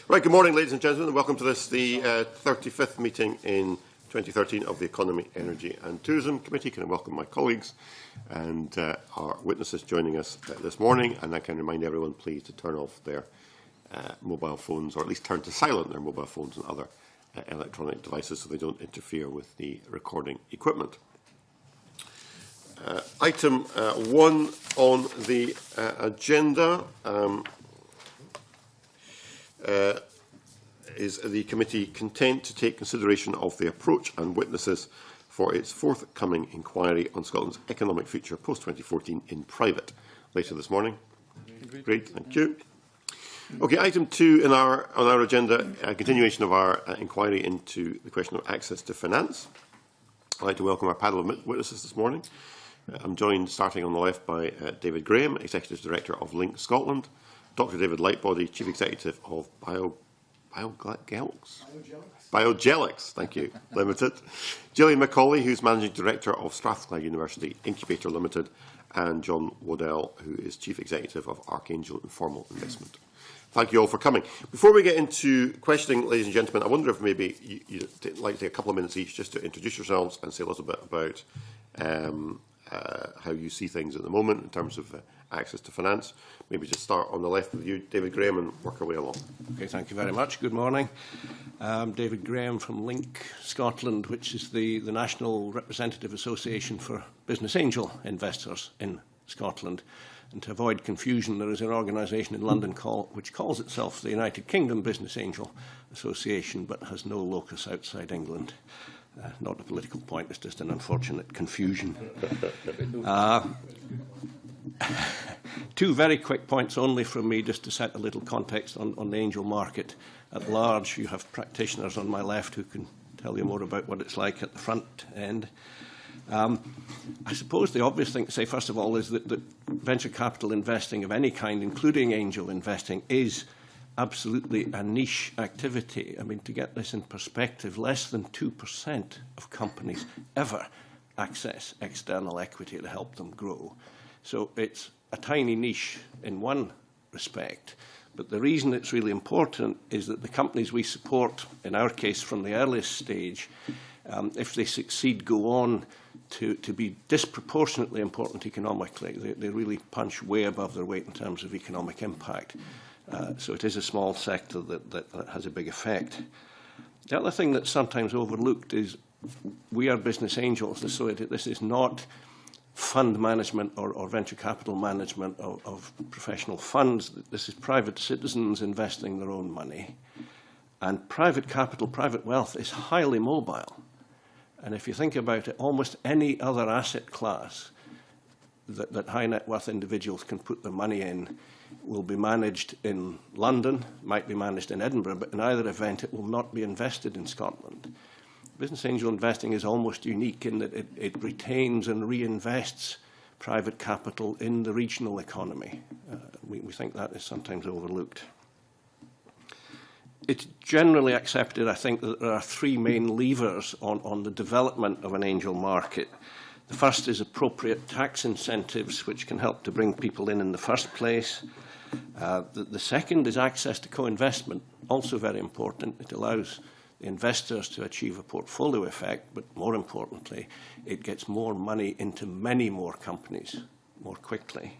Right, good morning, ladies and gentlemen, and welcome to this, the 35th meeting in 2013 of the Economy, Energy and Tourism Committee. Can I welcome my colleagues and our witnesses joining us this morning, and I can remind everyone, please, to turn off their mobile phones, or at least turn to silent their mobile phones and other electronic devices so they don't interfere with the recording equipment. Item 1 on the agenda is the committee content to take consideration of the approach and witnesses for its forthcoming inquiry on Scotland's economic future post-2014 in private later this morning. Great, thank you. Okay, item 2 on our agenda, a continuation of our inquiry into the question of access to finance. I'd like to welcome our panel of witnesses this morning. I'm joined, starting on the left, by David Graham, Executive Director of Link Scotland, Dr David Lightbody, Chief Executive of Biogelics, thank you, Limited, Gillian Macaulay, who's Managing Director of Strathclyde University Incubator Limited, and John Waddell, who is Chief Executive of Archangel Informal Investment. Thank you all for coming. Before we get into questioning, ladies and gentlemen, I wonder if maybe you'd like to take a couple of minutes each just to introduce yourselves and say a little bit about how you see things at the moment in terms of access to finance. Maybe just start on the left with you, David Graham, and work our way along. Okay, thank you very much. Good morning. I'm David Graham from Link Scotland, which is the National Representative Association for Business Angel Investors in Scotland. And to avoid confusion, there is an organisation in London which calls itself the United Kingdom Business Angel Association, but has no locus outside England. Not a political point, it's just an unfortunate confusion. Two very quick points only from me, just to set a little context on the angel market at large. You have practitioners on my left who can tell you more about what it's like at the front end. I suppose the obvious thing to say, first of all, is that venture capital investing of any kind, including angel investing, is absolutely a niche activity. I mean, to get this in perspective, less than 2% of companies ever access external equity to help them grow. So it's a tiny niche in one respect. But the reason it's really important is that the companies we support, in our case from the earliest stage, if they succeed, go on to be disproportionately important economically. They really punch way above their weight in terms of economic impact. So it is a small sector that has a big effect. The other thing that's sometimes overlooked is we are business angels, so this is not fund management or venture capital management of professional funds. This is private citizens investing their own money. And private capital, private wealth is highly mobile. And if you think about it, almost any other asset class that high net worth individuals can put their money in will be managed in London, might be managed in Edinburgh, but in either event it will not be invested in Scotland. Business angel investing is almost unique in that it retains and reinvests private capital in the regional economy. We think that is sometimes overlooked. It's generally accepted, I think, that there are three main levers on the development of an angel market. The first is appropriate tax incentives, which can help to bring people in the first place. The second is access to co-investment, also very important. It allows the investors to achieve a portfolio effect, but more importantly, it gets more money into many more companies more quickly.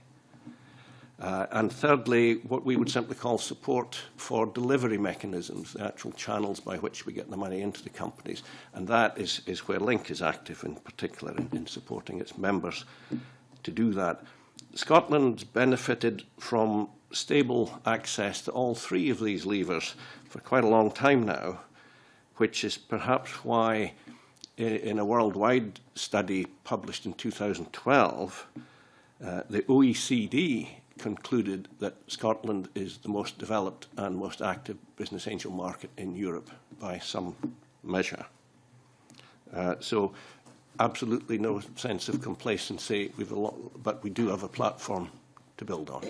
And thirdly, what we would simply call support for delivery mechanisms, the actual channels by which we get the money into the companies. And that is where Link is active, in particular, in supporting its members to do that. Scotland's benefited from stable access to all three of these levers for quite a long time now, which is perhaps why, in a worldwide study published in 2012, the OECD concluded that Scotland is the most developed and most active business angel market in Europe by some measure. So absolutely no sense of complacency, but we do have a platform to build on.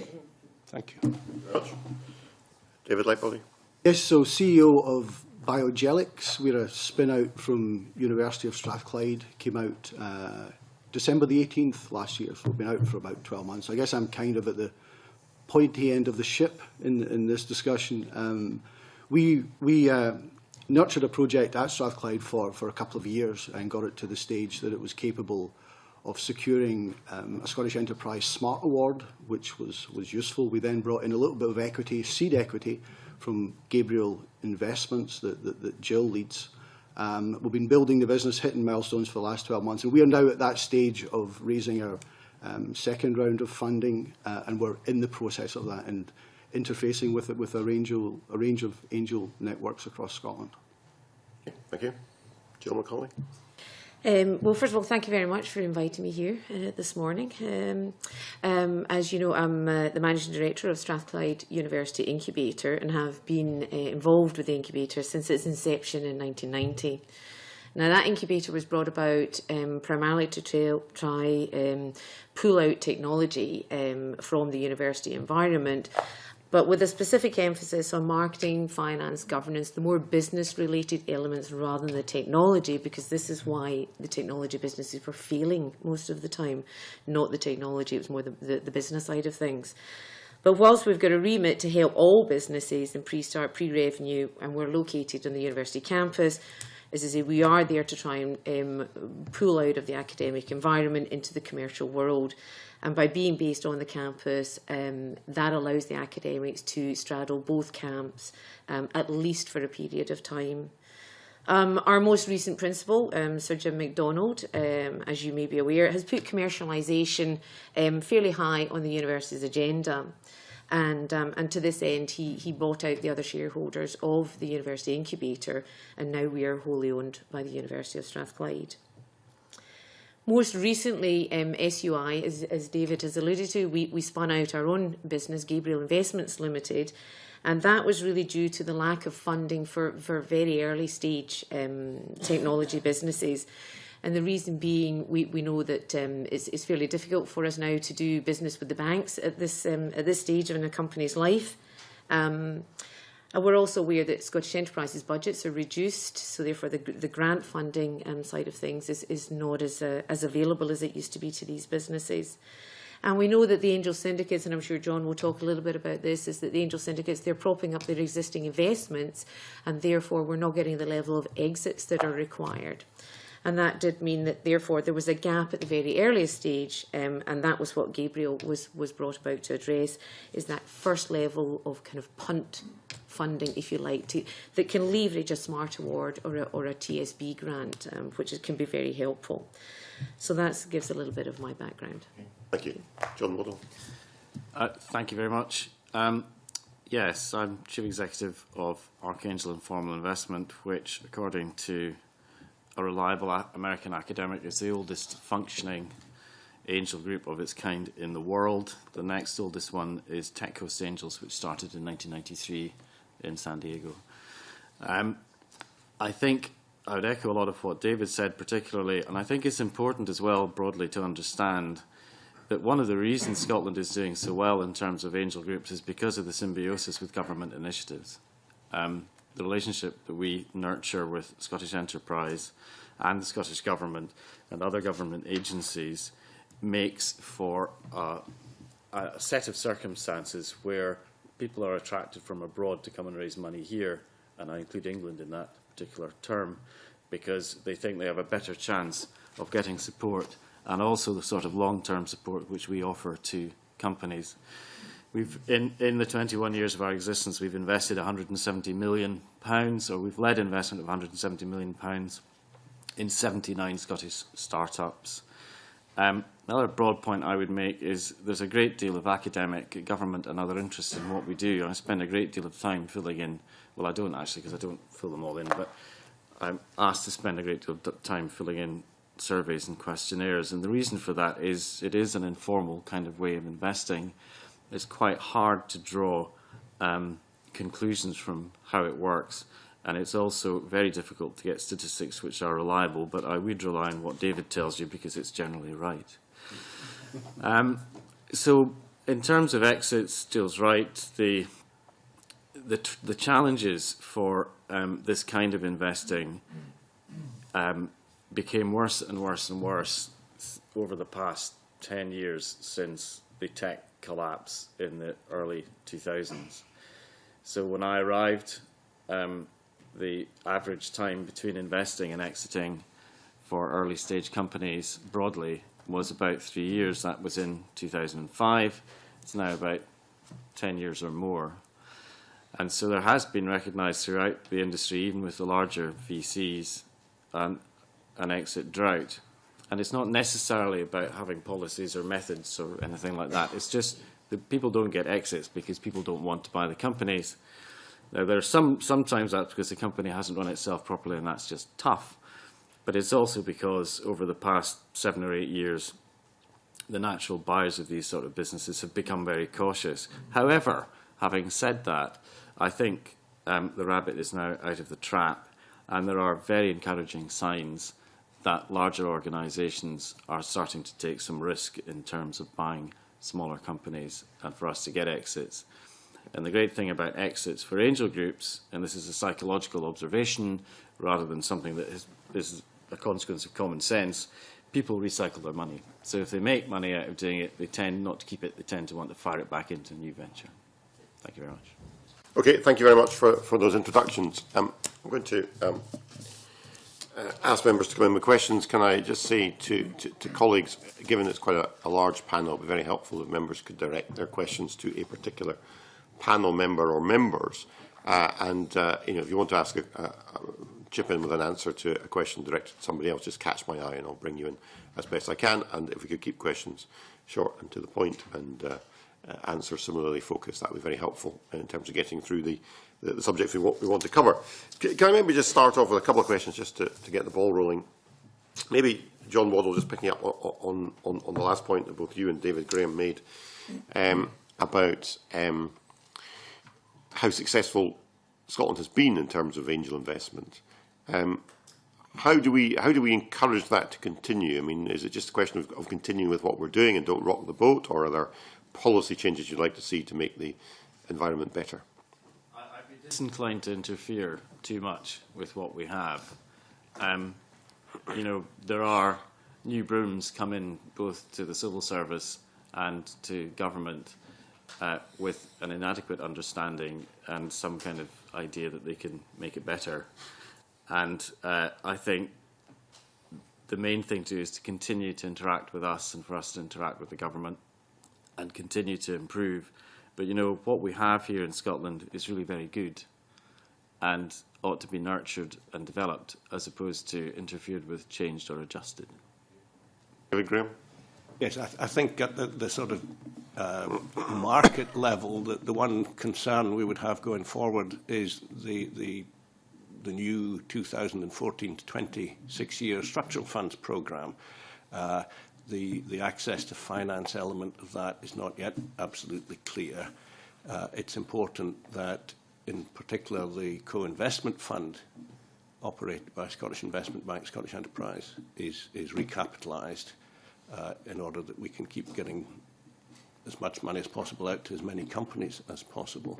Thank you. David Lightbody. Yes, so CEO of Biogelics. We're a spin-out from University of Strathclyde, came out December the 18th last year, so we've been out for about 12 months. I guess I'm kind of at the pointy end of the ship in this discussion. We nurtured a project at Strathclyde for a couple of years and got it to the stage that it was capable of securing a Scottish Enterprise Smart Award, which was useful. We then brought in a little bit of equity, seed equity, from Gabriel Investments that Jill leads. We've been building the business, hitting milestones for the last 12 months, and we are now at that stage of raising our second round of funding, and we're in the process of that and interfacing with a range of angel networks across Scotland. Okay, thank you. Jill McCauley. Well, first of all, thank you very much for inviting me here this morning. As you know, I'm the Managing Director of Strathclyde University Incubator and have been involved with the incubator since its inception in 1990. Now, that incubator was brought about primarily to try pull out technology from the university environment, but with a specific emphasis on marketing, finance, governance, the more business-related elements rather than the technology, because this is why the technology businesses were failing most of the time, not the technology, it was more the business side of things. But whilst we've got a remit to help all businesses in pre-start, pre-revenue, and we're located on the university campus, as I say, we are there to try and pull out of the academic environment into the commercial world. And by being based on the campus, that allows the academics to straddle both camps, at least for a period of time. Our most recent principal, Sir Jim MacDonald, as you may be aware, has put commercialisation fairly high on the university's agenda. And to this end, he bought out the other shareholders of the University Incubator, and now we are wholly owned by the University of Strathclyde. Most recently, SUI, as David has alluded to, we spun out our own business, Gabriel Investments Limited, and that was really due to the lack of funding for very early stage technology businesses. And the reason being, we know that it's fairly difficult for us now to do business with the banks at this stage in a company's life. And we're also aware that Scottish Enterprises budgets are reduced, so therefore the grant funding side of things is not as available as it used to be to these businesses. And we know that the angel syndicates, and I'm sure John will talk a little bit about this, is that the angel syndicates, they're propping up their existing investments, and therefore we're not getting the level of exits that are required. And that did mean that, therefore, there was a gap at the very earliest stage, and that was what Gabriel was brought about to address, is that first level of kind of punt funding, if you like, that can leverage a Smart Award or a TSB grant, which can be very helpful. So that gives a little bit of my background. Thank you. John Waddell. Thank you very much. Yes, I'm Chief Executive of Archangel Informal Investment, which, according to a reliable American academic, is the oldest functioning angel group of its kind in the world. The next oldest one is Tech Coast Angels, which started in 1993 in San Diego. I think I would echo a lot of what David said particularly, and I think it's important as well broadly to understand that one of the reasons Scotland is doing so well in terms of angel groups is because of the symbiosis with government initiatives. The relationship that we nurture with Scottish Enterprise and the Scottish Government and other government agencies makes for a set of circumstances where people are attracted from abroad to come and raise money here, and I include England in that particular term, because they think they have a better chance of getting support and also the sort of long-term support which we offer to companies. We've, in the 21 years of our existence, we've invested £170 million, or we've led investment of £170 million in 79 Scottish startups. Another broad point I would make is there's a great deal of academic, government and other interest in what we do. I spend a great deal of time filling in, well, I don't actually because I don't fill them all in, but I'm asked to spend a great deal of time filling in surveys and questionnaires, and the reason for that is it is an informal kind of way of investing. It's quite hard to draw conclusions from how it works, and it's also very difficult to get statistics which are reliable, but I would rely on what David tells you because it's generally right. So in terms of exits, Jill's right. The challenges for this kind of investing became worse and worse and worse over the past 10 years since the tech collapse in the early 2000s. So when I arrived the average time between investing and exiting for early stage companies broadly was about 3 years. That was in 2005. It's now about 10 years or more. And so there has been recognised throughout the industry, even with the larger VCs, an exit drought. And it's not necessarily about having policies or methods or anything like that. It's just that people don't get exits because people don't want to buy the companies. Now, there's sometimes that's because the company hasn't run itself properly, and that's just tough. But it's also because over the past 7 or 8 years, the natural buyers of these sort of businesses have become very cautious. However, having said that, I think the rabbit is now out of the trap, and there are very encouraging signs that larger organisations are starting to take some risk in terms of buying smaller companies and for us to get exits. And the great thing about exits for angel groups, and this is a psychological observation rather than something that is a consequence of common sense, people recycle their money. So if they make money out of doing it, they tend not to keep it, they tend to want to fire it back into a new venture. Thank you very much. Okay, thank you very much for those introductions. I'm going to ask members to come in with questions. Can I just say to colleagues, given it's quite a large panel, it would be very helpful if members could direct their questions to a particular panel member or members. If you want to ask chip in with an answer to a question directed to somebody else, just catch my eye and I'll bring you in as best I can. And if we could keep questions short and to the point and answer similarly focused, that would be very helpful in terms of getting through the subjects we want to cover. Can I maybe just start off with a couple of questions just to get the ball rolling? Maybe John Waddle, just picking up on the last point that both you and David Graham made about how successful Scotland has been in terms of angel investment. How do we encourage that to continue? I mean, is it just a question of continuing with what we're doing and don't rock the boat, or are there policy changes you'd like to see to make the environment better? I'd be disinclined to interfere too much with what we have. There are new brooms come in both to the civil service and to government with an inadequate understanding and some kind of idea that they can make it better. And I think the main thing to do is to continue to interact with us and for us to interact with the government and continue to improve. But, what we have here in Scotland is really very good and ought to be nurtured and developed as opposed to interfered with, changed or adjusted. David Graham? Yes, I think at the sort of market level, the one concern we would have going forward is the new 2014 to 26-year structural funds programme. The access to finance element of that is not yet absolutely clear. It's important that, in particular, the co-investment fund operated by Scottish Investment Bank, Scottish Enterprise, is recapitalised in order that we can keep getting as much money as possible out to as many companies as possible.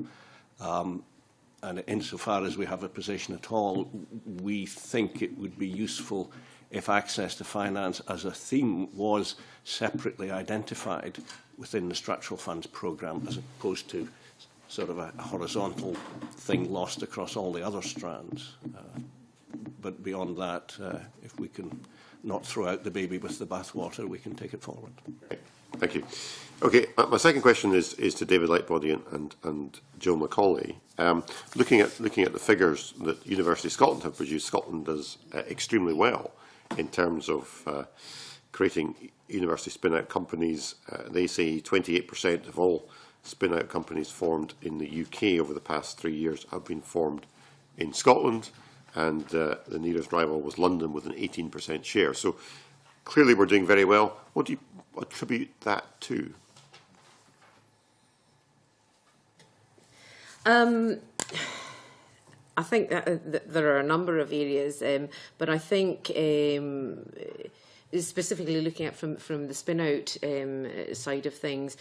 And insofar as we have a position at all, we think it would be useful if access to finance as a theme was separately identified within the structural funds programme, as opposed to sort of a horizontal thing lost across all the other strands. But beyond that, if we can not throw out the baby with the bathwater, we can take it forward. Okay. Thank you. Okay, my second question is to David Lightbody and Joe Macaulay. Looking at the figures that University of Scotland have produced, Scotland does extremely well in terms of creating university spin-out companies. They say 28% of all spin-out companies formed in the UK over the past 3 years have been formed in Scotland, and the nearest rival was London with an 18% share. So clearly we're doing very well. What do you attribute that to? I think that there are a number of areas, but I think specifically looking at from the spin-out side of things,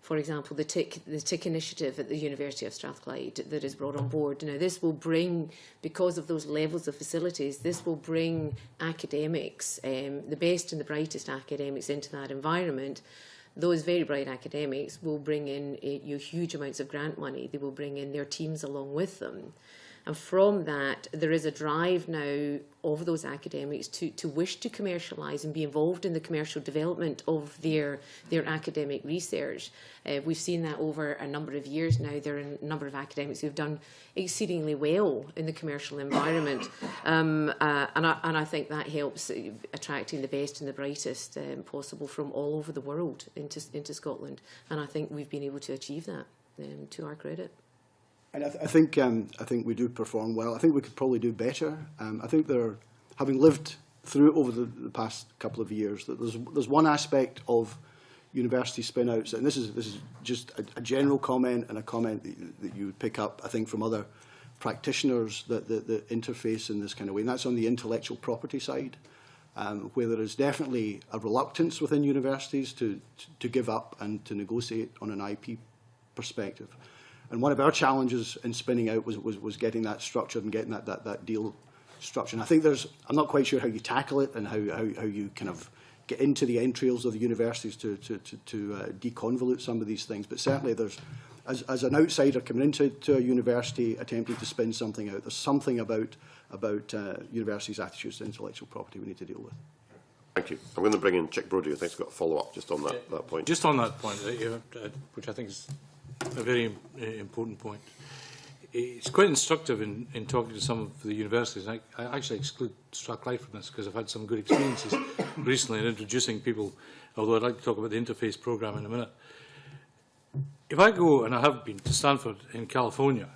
for example, the TIC initiative at the University of Strathclyde that is brought on board. Now, this will bring, because of those levels of facilities, this will bring academics, the best and the brightest academics into that environment. Those very bright academics will bring in huge amounts of grant money. They will bring in their teams along with them. And from that, there is a drive now of those academics to wish to commercialise and be involved in the commercial development of their academic research. We've seen that over a number of years now. There are a number of academics who've done exceedingly well in the commercial environment, and I think that helps attracting the best and the brightest possible from all over the world into Scotland. And I think we've been able to achieve that to our credit. And I think we do perform well. I think we could probably do better. I think having lived through it over the past couple of years, that there's one aspect of university spin-outs, and this is just a general comment and a comment that you would pick up, I think, from other practitioners that interface in this kind of way, and that's on the intellectual property side, where there is definitely a reluctance within universities to give up and to negotiate on an IP perspective. And one of our challenges in spinning out was getting that structured and getting that deal structured. And I think I'm not quite sure how you tackle it and how you kind of get into the entrails of the universities to deconvolute some of these things. But certainly as an outsider coming into a university attempting to spin something out, there's something about universities' attitudes to intellectual property we need to deal with. Thank you. I'm going to bring in Chick Brodie, who I think has got a follow-up just on that point. Just on that point, which I think is a very important point. It's quite instructive in talking to some of the universities. I actually exclude Strathclyde from this because I've had some good experiences recently in introducing people, although I'd like to talk about the interface programme in a minute. If I go, and I have been, to Stanford in California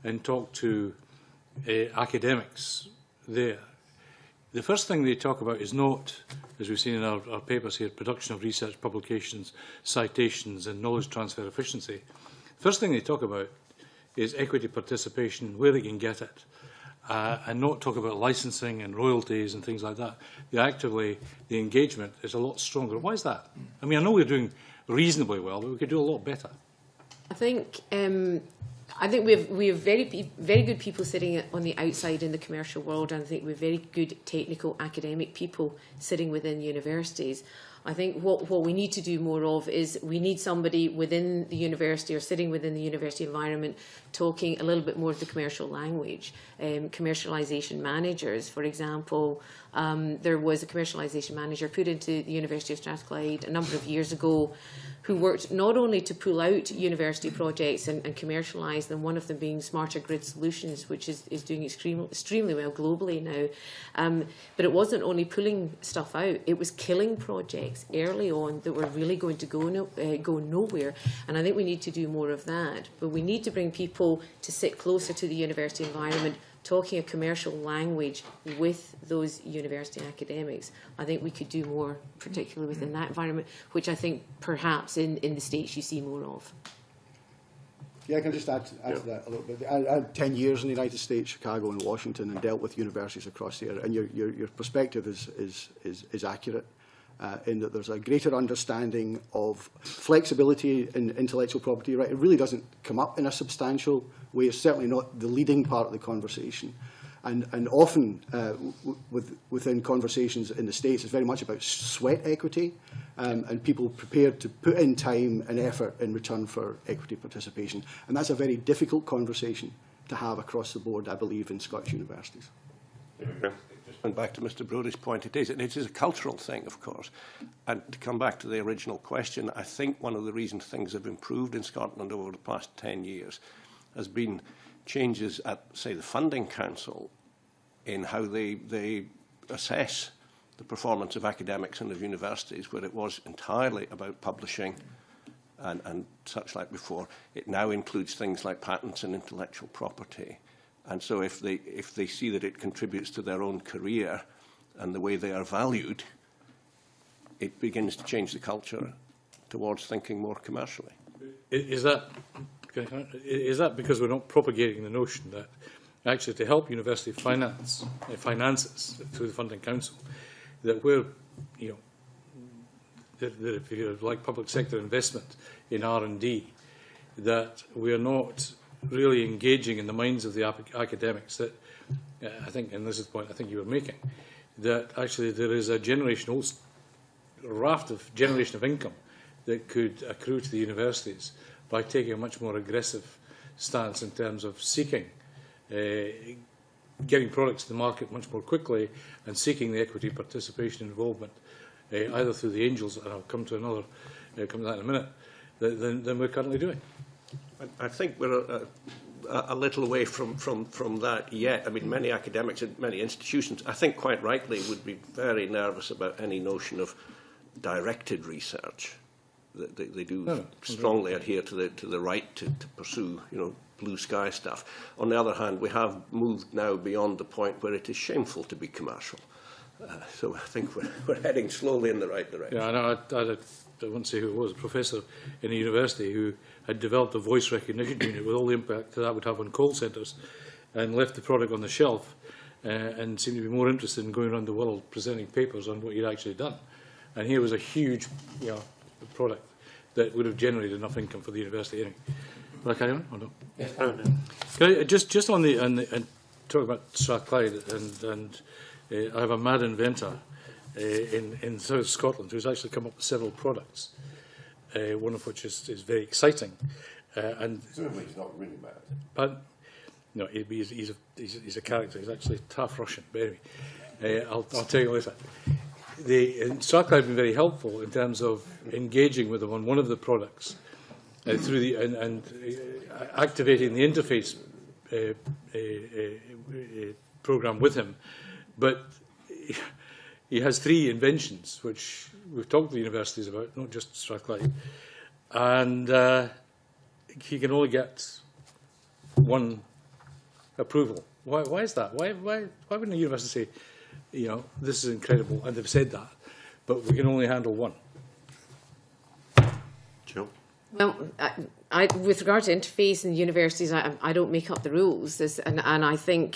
and talk to academics there, the first thing they talk about is not, as we've seen in our papers here, production of research publications, citations and knowledge transfer efficiency. The first thing they talk about is equity participation, where they can get it, and not talk about licensing and royalties and things like that. The engagement is a lot stronger. Why is that? I mean, I know we're doing reasonably well, but we could do a lot better. I think we have very good people sitting on the outside in the commercial world, and I think we have very good technical academic people sitting within universities. I think what we need to do more of is we need somebody within the university or sitting within the university environment talking a little bit more of the commercial language. Commercialisation managers, for example, there was a commercialisation manager put into the University of Strathclyde a number of years ago who worked not only to pull out university projects and commercialise them, one of them being Smarter Grid Solutions, which is doing extremely well globally now. But it wasn't only pulling stuff out, it was killing projects early on that were really going to go nowhere. And I think we need to do more of that. But we need to bring people to sit closer to the university environment, talking a commercial language with those university academics. I think we could do more, particularly within that environment, which I think perhaps in the States you see more of. Yeah, I can just add to that a little bit. I had 10 years in the United States, Chicago and Washington, and dealt with universities across the area. And your perspective is accurate in that there's a greater understanding of flexibility in intellectual property. Right, it really doesn't come up in a substantial way. It's certainly not the leading part of the conversation. And often within conversations in the States, it's very much about sweat equity and people prepared to put in time and effort in return for equity participation. And that's a very difficult conversation to have across the board, I believe, in Scottish universities. Okay. And back to Mr. Brodie's point, it is a cultural thing, of course. And to come back to the original question, I think one of the reasons things have improved in Scotland over the past 10 years has been changes at, say, the Funding Council in how they assess the performance of academics and of universities, where it was entirely about publishing and such like before. It now includes things like patents and intellectual property. And so if they see that it contributes to their own career and the way they are valued, it begins to change the culture towards thinking more commercially. Is that because we're not propagating the notion that actually to help university finances through the Funding Council, that we're, that if you like public sector investment in R&D, that we're not really engaging in the minds of the academics that I think, and this is the point I think you were making, that actually there is a generation of income that could accrue to the universities by taking a much more aggressive stance in terms of seeking getting products to the market much more quickly and seeking the equity participation and involvement, either through the angels, and I'll come to come to that in a minute, than we're currently doing. I think we're a little away from that yet. I mean, many academics and many institutions, I think quite rightly, would be very nervous about any notion of directed research. They do strongly adhere to the right to pursue, blue sky stuff. On the other hand, we have moved now beyond the point where it is shameful to be commercial. So I think we're heading slowly in the right direction. Yeah, I know. I won't say who it was, a professor in a university who had developed a voice recognition unit with all the impact that would have on call centres, and left the product on the shelf and seemed to be more interested in going around the world presenting papers on what he'd actually done. And here was a huge product that would have generated enough income for the university. Anyway. Will I carry on or no? Yes. Can I just on the and talk about Strathclyde, and I have a mad inventor in South Scotland who's actually come up with several products, one of which is very exciting. And Presumably he's not really mad. but no, he's a character. He's actually half Russian. But anyway, I'll tell you later. Strathclyde have been very helpful in terms of engaging with them on one of the products through the and activating the interface program with him. But he has 3 inventions, which we've talked to the universities about, not just Strathclyde, and he can only get 1 approval. Why is that? Why wouldn't the university say, this is incredible, and they've said that, but we can only handle 1? Jill? Well, with regard to interface in universities, I don't make up the rules, and I think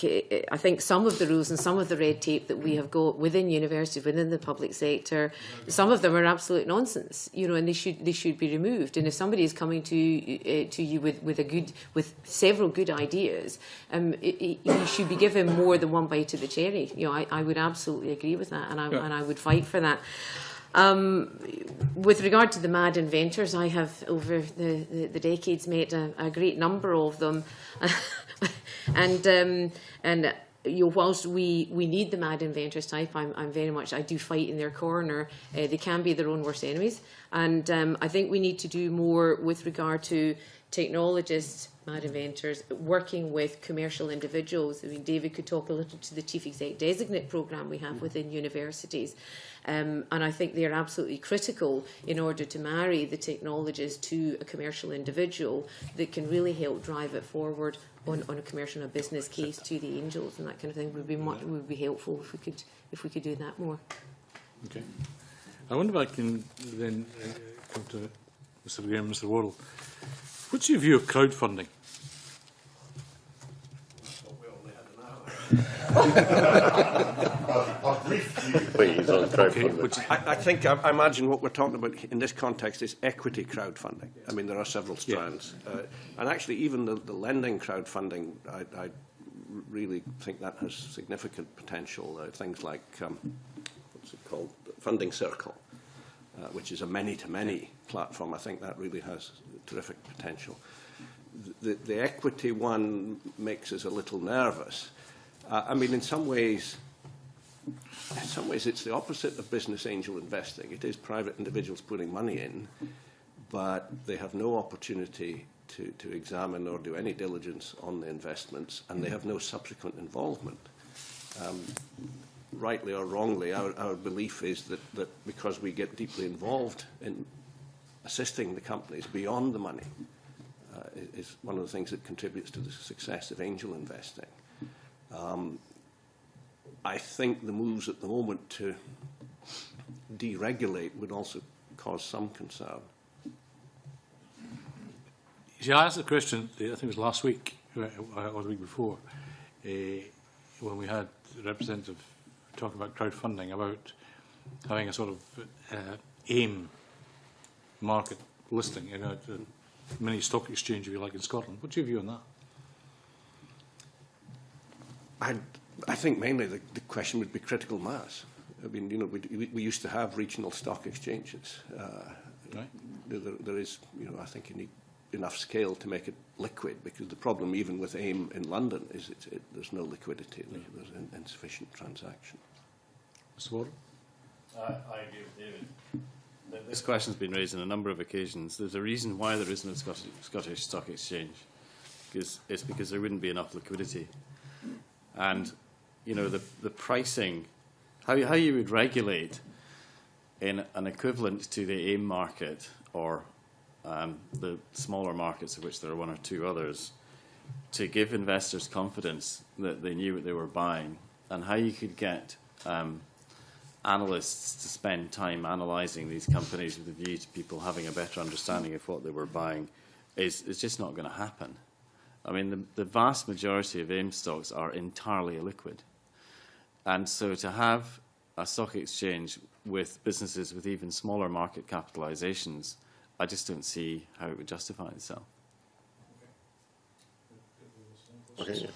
some of the rules and some of the red tape that we have got within universities, within the public sector, some of them are absolute nonsense, and they should be removed. And if somebody is coming to you with several good ideas, you should be given more than one bite of the cherry. I would absolutely agree with that, and I would fight for that. With regard to the mad inventors, I have over the decades met a great number of them, and whilst we need the mad inventors type, I do fight in their corner. They can be their own worst enemies, and I think we need to do more with regard to technologists, mad inventors, working with commercial individuals. I mean, David could talk a little to the Chief Exec Designate programme we have within universities. And I think they are absolutely critical in order to marry the technologist to a commercial individual that can really help drive it forward on a commercial and a business case to the angels and that kind of thing. Would be helpful if we could do that more. Okay. I wonder if I can then come to Mr. Graham, Mr. Worrell. What's your view of crowdfunding? Please, on crowdfunding. I think I imagine what we're talking about in this context is equity crowdfunding. I mean, there are several strands. And actually, even the lending crowdfunding, I really think that has significant potential. Things like, what's it called, Funding Circle, which is a many-to-many platform. I think that really has terrific potential. The equity one makes us a little nervous. I mean, in some ways, it's the opposite of business angel investing. It is private individuals putting money in, but they have no opportunity to examine or do any diligence on the investments, and they have no subsequent involvement. Rightly or wrongly, our belief is that because we get deeply involved in assisting the companies beyond the money, is one of the things that contributes to the success of angel investing. I think the moves at the moment to deregulate would also cause some concern. See, I asked the question, I think it was last week or the week before, when we had the representative talking about crowdfunding, about having a sort of AIM market listing in a mini stock exchange, if you like, in Scotland. What's your view on that? I think mainly the question would be critical mass. I mean, we used to have regional stock exchanges. Right. There is, I think you need enough scale to make it liquid, because the problem even with AIM in London is there's no liquidity, there's insufficient transaction. Mr. Warren? I agree with David. This question has been raised on a number of occasions. There's a reason why there isn't a Scottish Stock Exchange. It's because there wouldn't be enough liquidity. And, you know, the pricing, how you would regulate in an equivalent to the AIM market or the smaller markets, of which there are one or two others, to give investors confidence that they knew what they were buying, and how you could get analysts to spend time analysing these companies with a view to people having a better understanding of what they were buying is just not going to happen. I mean, the vast majority of AIM stocks are entirely illiquid. And so to have a stock exchange with businesses with even smaller market capitalizations, I just don't see how it would justify itself. Okay.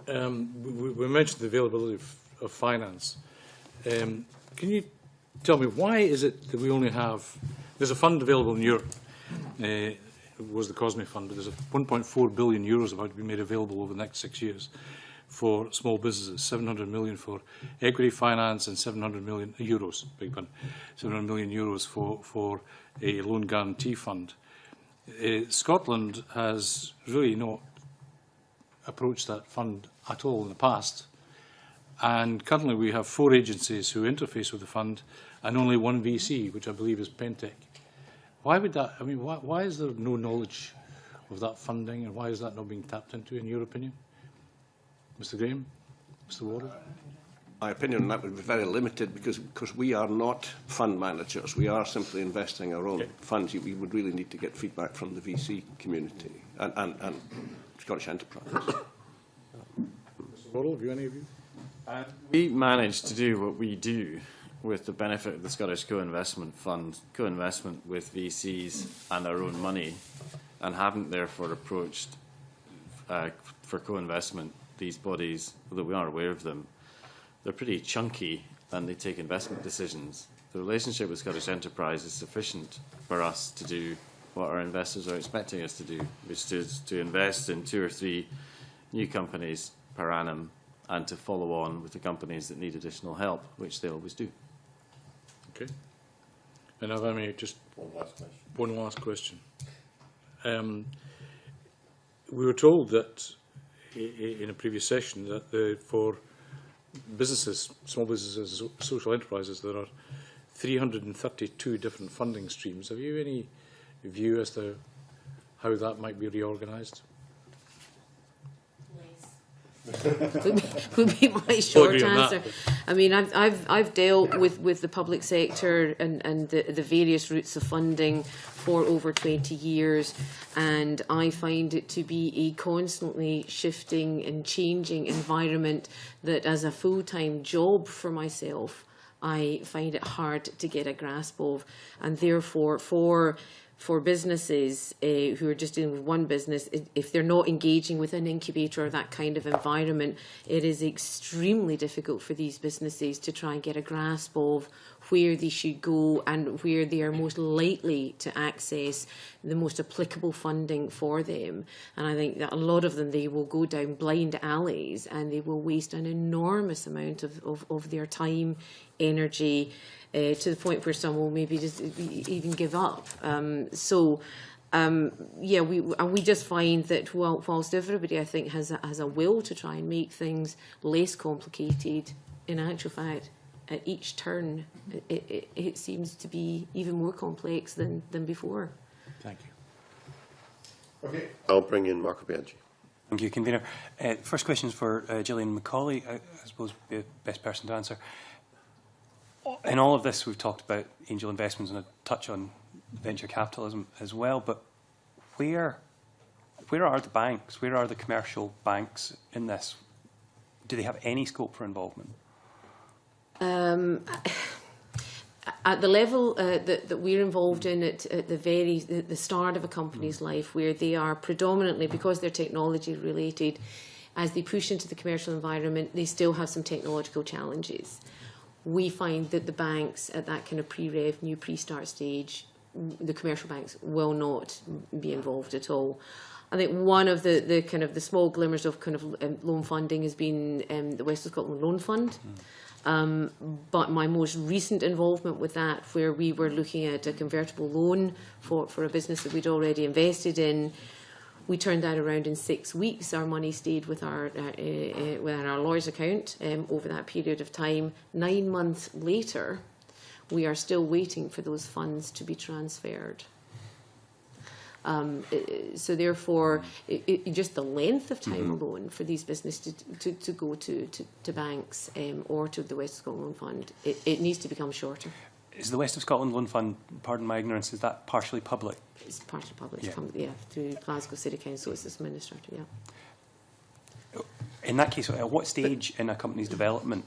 We mentioned the availability of finance. Can you tell me, why is it that we only have... There's a fund available in Europe. It was the COSME fund. There's 1.4 billion euros about to be made available over the next 6 years for small businesses, 700 million for equity finance and 700 million euros, big one, 700 million euros for a loan guarantee fund. Scotland has really not approached that fund at all in the past. And currently we have 4 agencies who interface with the fund and only 1 VC, which I believe is Pentec. Why would that, I mean, why is there no knowledge of that funding, and why is that not being tapped into, in your opinion? Mr. Graham? Mr. Warren? My opinion on that would be very limited, because we are not fund managers. We are simply investing our own funds. We would really need to get feedback from the VC community and Scottish Enterprise. Mr. Warren, have you any of you? We managed to do what we do with the benefit of the Scottish Co-Investment Fund, co-investment with VCs and our own money, and haven't therefore approached for co-investment these bodies, although we are aware of them. They're pretty chunky and they take investment decisions. The relationship with Scottish Enterprise is sufficient for us to do what our investors are expecting us to do, which is to invest in 2 or 3 new companies per annum, and to follow on with the companies that need additional help, which they always do. Okay. And if I may, just one last question. We were told that in a previous session that for businesses, small businesses, social enterprises, there are 332 different funding streams. Have you any view as to how that might be reorganised? would be my short answer. I mean, I've dealt with the public sector and the various routes of funding for over 20 years, and I find it to be a constantly shifting and changing environment that, as a full-time job for myself, I find it hard to get a grasp of, and therefore for businesses who are just dealing with one business, if they're not engaging with an incubator or that kind of environment, it is extremely difficult for these businesses to try and get a grasp of where they should go and where they are most likely to access the most applicable funding for them. And I think that a lot of them, they will go down blind alleys and they will waste an enormous amount of their time, energy, to the point where some will maybe just even give up. Yeah, we just find that whilst everybody, I think, has a will to try and make things less complicated, in actual fact, at each turn, it seems to be even more complex than before. Thank you. Okay. I'll bring in Marco Bianchi. Thank you, Convener. First question is for Gillian Macaulay, I suppose be the best person to answer. In all of this, we've talked about angel investments and a touch on venture capitalism as well, but where are the banks? Where are the commercial banks in this? Do they have any scope for involvement? At the level that we're involved in at the start of a company's life, where they are predominantly, because they're technology related, as they push into the commercial environment, they still have some technological challenges. We find that the banks at that kind of pre-revenue, pre-start stage the commercial banks will not be involved at all. I think one of the kind of the small glimmers of kind of loan funding has been the West of Scotland Loan Fund. But my most recent involvement with that, where we were looking at a convertible loan for a business that we'd already invested in, we turned that around in 6 weeks. Our money stayed with our lawyer's account over that period of time. 9 months later, we are still waiting for those funds to be transferred. So therefore, just the length of time alone for these businesses to go to banks or to the West of Scotland Loan Fund, it needs to become shorter. Is the West of Scotland Loan Fund, pardon my ignorance, is that partially public? It's partially public, Yeah. through Glasgow City Council as its administrator, yeah. In that case, at what stage in a company's development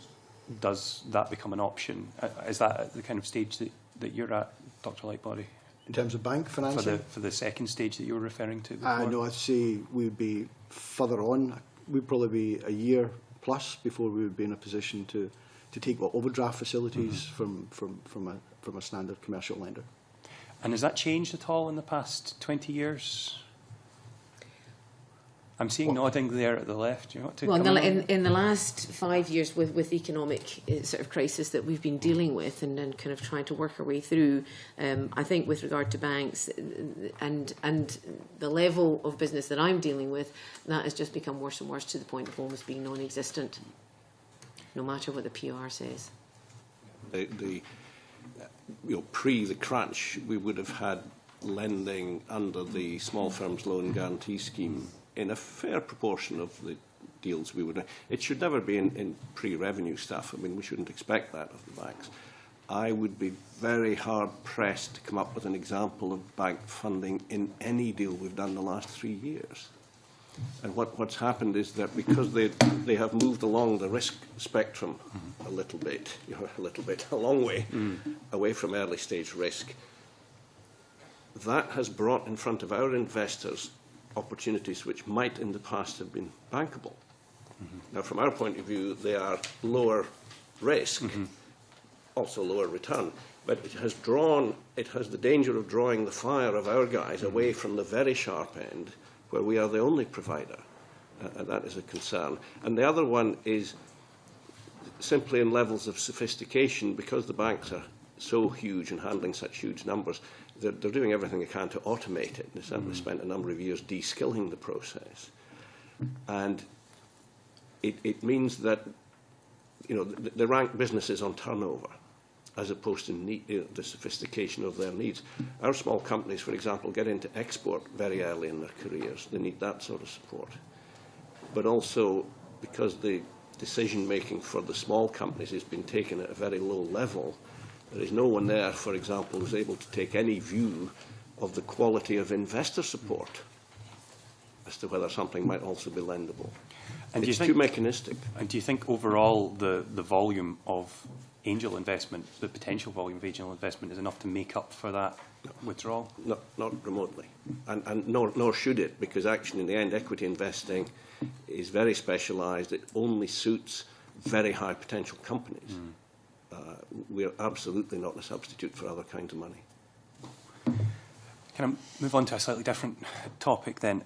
does that become an option? Is that at the kind of stage that you're at, Dr. Lightbody? In terms of bank financing? For the second stage that you were referring to before? No, I'd say we'd be further on. We'd probably be a year plus before we would be in a position to take overdraft facilities from a standard commercial lender. And has that changed at all in the past 20 years? I'm seeing nodding there at the left. You want to well, in the last 5 years, with the economic sort of crisis that we've been dealing with and kind of trying to work our way through, I think with regard to banks and the level of business that I'm dealing with, that has just become worse and worse to the point of almost being non-existent, no matter what the PR says. Pre the crunch, we would have had lending under the Small Firms Loan Guarantee Scheme in a fair proportion of the deals we would. It should never be in pre-revenue stuff. I mean, we shouldn't expect that of the banks. I would be very hard pressed to come up with an example of bank funding in any deal we've done the last 3 years. And what's happened is that because they have moved along the risk spectrum a little bit, a long way away from early stage risk, that has brought in front of our investors opportunities which might in the past have been bankable. Now, from our point of view, they are lower risk, also lower return, but it has the danger of drawing the fire of our guys away from the very sharp end, where we are the only provider, and that is a concern. And the other one is simply in levels of sophistication, because the banks are so huge and handling such huge numbers, they're doing everything they can to automate it. They certainly spent a number of years de-skilling the process. And it means that they rank businesses on turnover as opposed to the sophistication of their needs. Our small companies, for example, get into export very early in their careers. They need that sort of support. But also, because the decision-making for the small companies has been taken at a very low level, there is no one there, for example, who's able to take any view of the quality of investor support as to whether something might also be lendable. And it's too mechanistic. And do you think overall the volume of angel investment, the potential volume of angel investment, is enough to make up for that withdrawal? Not remotely. And nor should it, because actually in the end equity investing is very specialised. It only suits very high potential companies. We're absolutely not a substitute for other kinds of money. Can I move on to a slightly different topic then?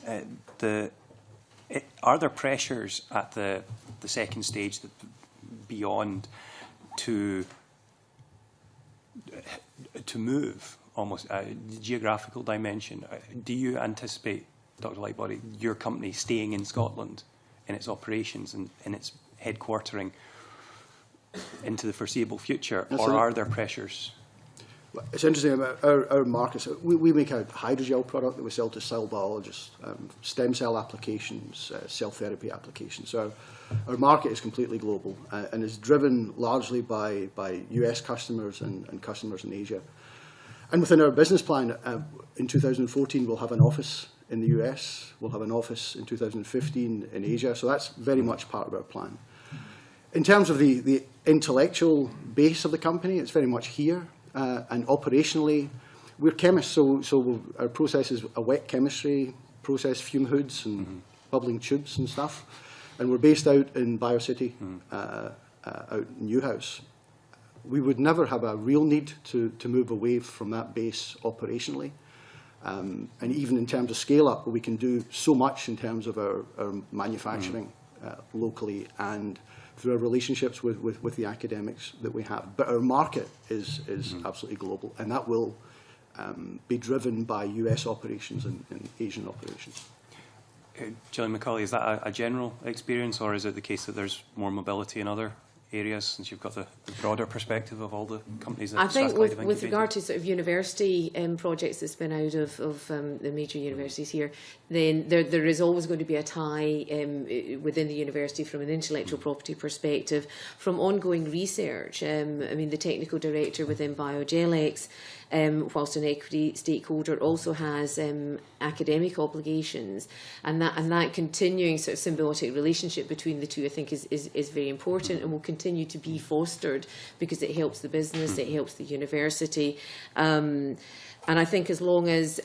Are there pressures at the second stage beyond to move almost the geographical dimension? Do you anticipate, Dr. Lightbody, your company staying in Scotland in its operations and in its headquartering into the foreseeable future, or are there pressures? It's interesting about our markets. We make a hydrogel product that we sell to cell biologists, stem cell applications, cell therapy applications. So our market is completely global and is driven largely by US customers and customers in Asia. And within our business plan, in 2014, we'll have an office in the US. We'll have an office in 2015 in Asia. So that's very much part of our plan. In terms of the intellectual base of the company, it's very much here. And operationally, we're chemists, so our process is a wet chemistry process, fume hoods and bubbling tubes and stuff. And we're based out in BioCity, out in Newhouse. We would never have a real need to move away from that base operationally. And even in terms of scale-up, we can do so much in terms of our manufacturing locally and through our relationships with the academics that we have. But our market is absolutely global, and that will be driven by US operations and Asian operations. Gillian Macaulay, is that a general experience, or is it the case that there's more mobility in other areas, since you've got the broader perspective of all the companies that I think Strathclyde have with regard incubated? to sort of university projects that spin out of the major universities here, then there is always going to be a tie within the university from an intellectual property perspective, from ongoing research. I mean, the technical director within Biogelex, whilst an equity stakeholder, also has academic obligations, and that continuing sort of symbiotic relationship between the two, I think, is very important and will continue to be fostered, because it helps the business, it helps the university. And I think as long as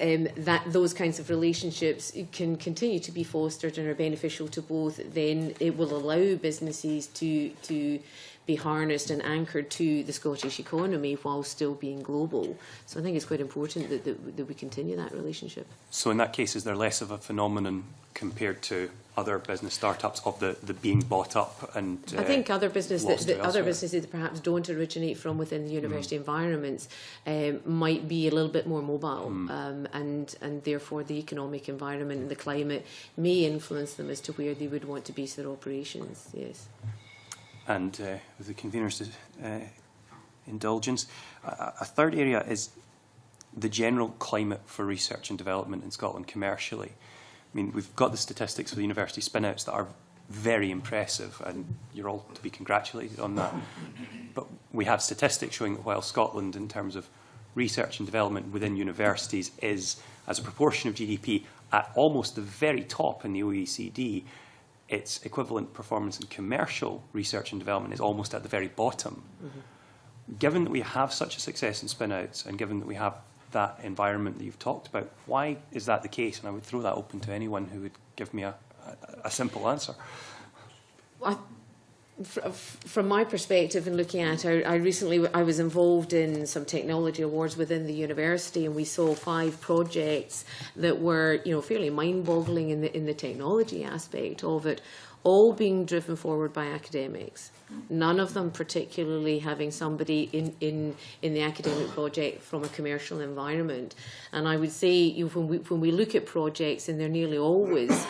those kinds of relationships can continue to be fostered and are beneficial to both, then it will allow businesses to be harnessed and anchored to the Scottish economy while still being global. So I think it's quite important that we continue that relationship. So in that case, is there less of a phenomenon compared to other business startups of the being bought up and I think other lost businesses to elsewhere? that perhaps don't originate from within the university environments might be a little bit more mobile, and therefore the economic environment and the climate may influence them as to where they would want to base their operations. Yes. And with the convener's indulgence, a third area is the general climate for research and development in Scotland commercially. I mean, we've got the statistics for the university spin-outs that are very impressive, and you're all to be congratulated on that. But we have statistics showing that while Scotland, in terms of research and development within universities, is, as a proportion of GDP, at almost the very top in the OECD, its equivalent performance in commercial research and development is almost at the very bottom. Given that we have such a success in spin-outs, and given that we have that environment that you've talked about, why is that the case? And I would throw that open to anyone who would give me a simple answer. From my perspective, and looking at, I was involved in some technology awards within the university, and we saw 5 projects that were, fairly mind-boggling in the technology aspect of it, all being driven forward by academics. None of them particularly having somebody in the academic project from a commercial environment. And I would say, when we look at projects, and they're nearly always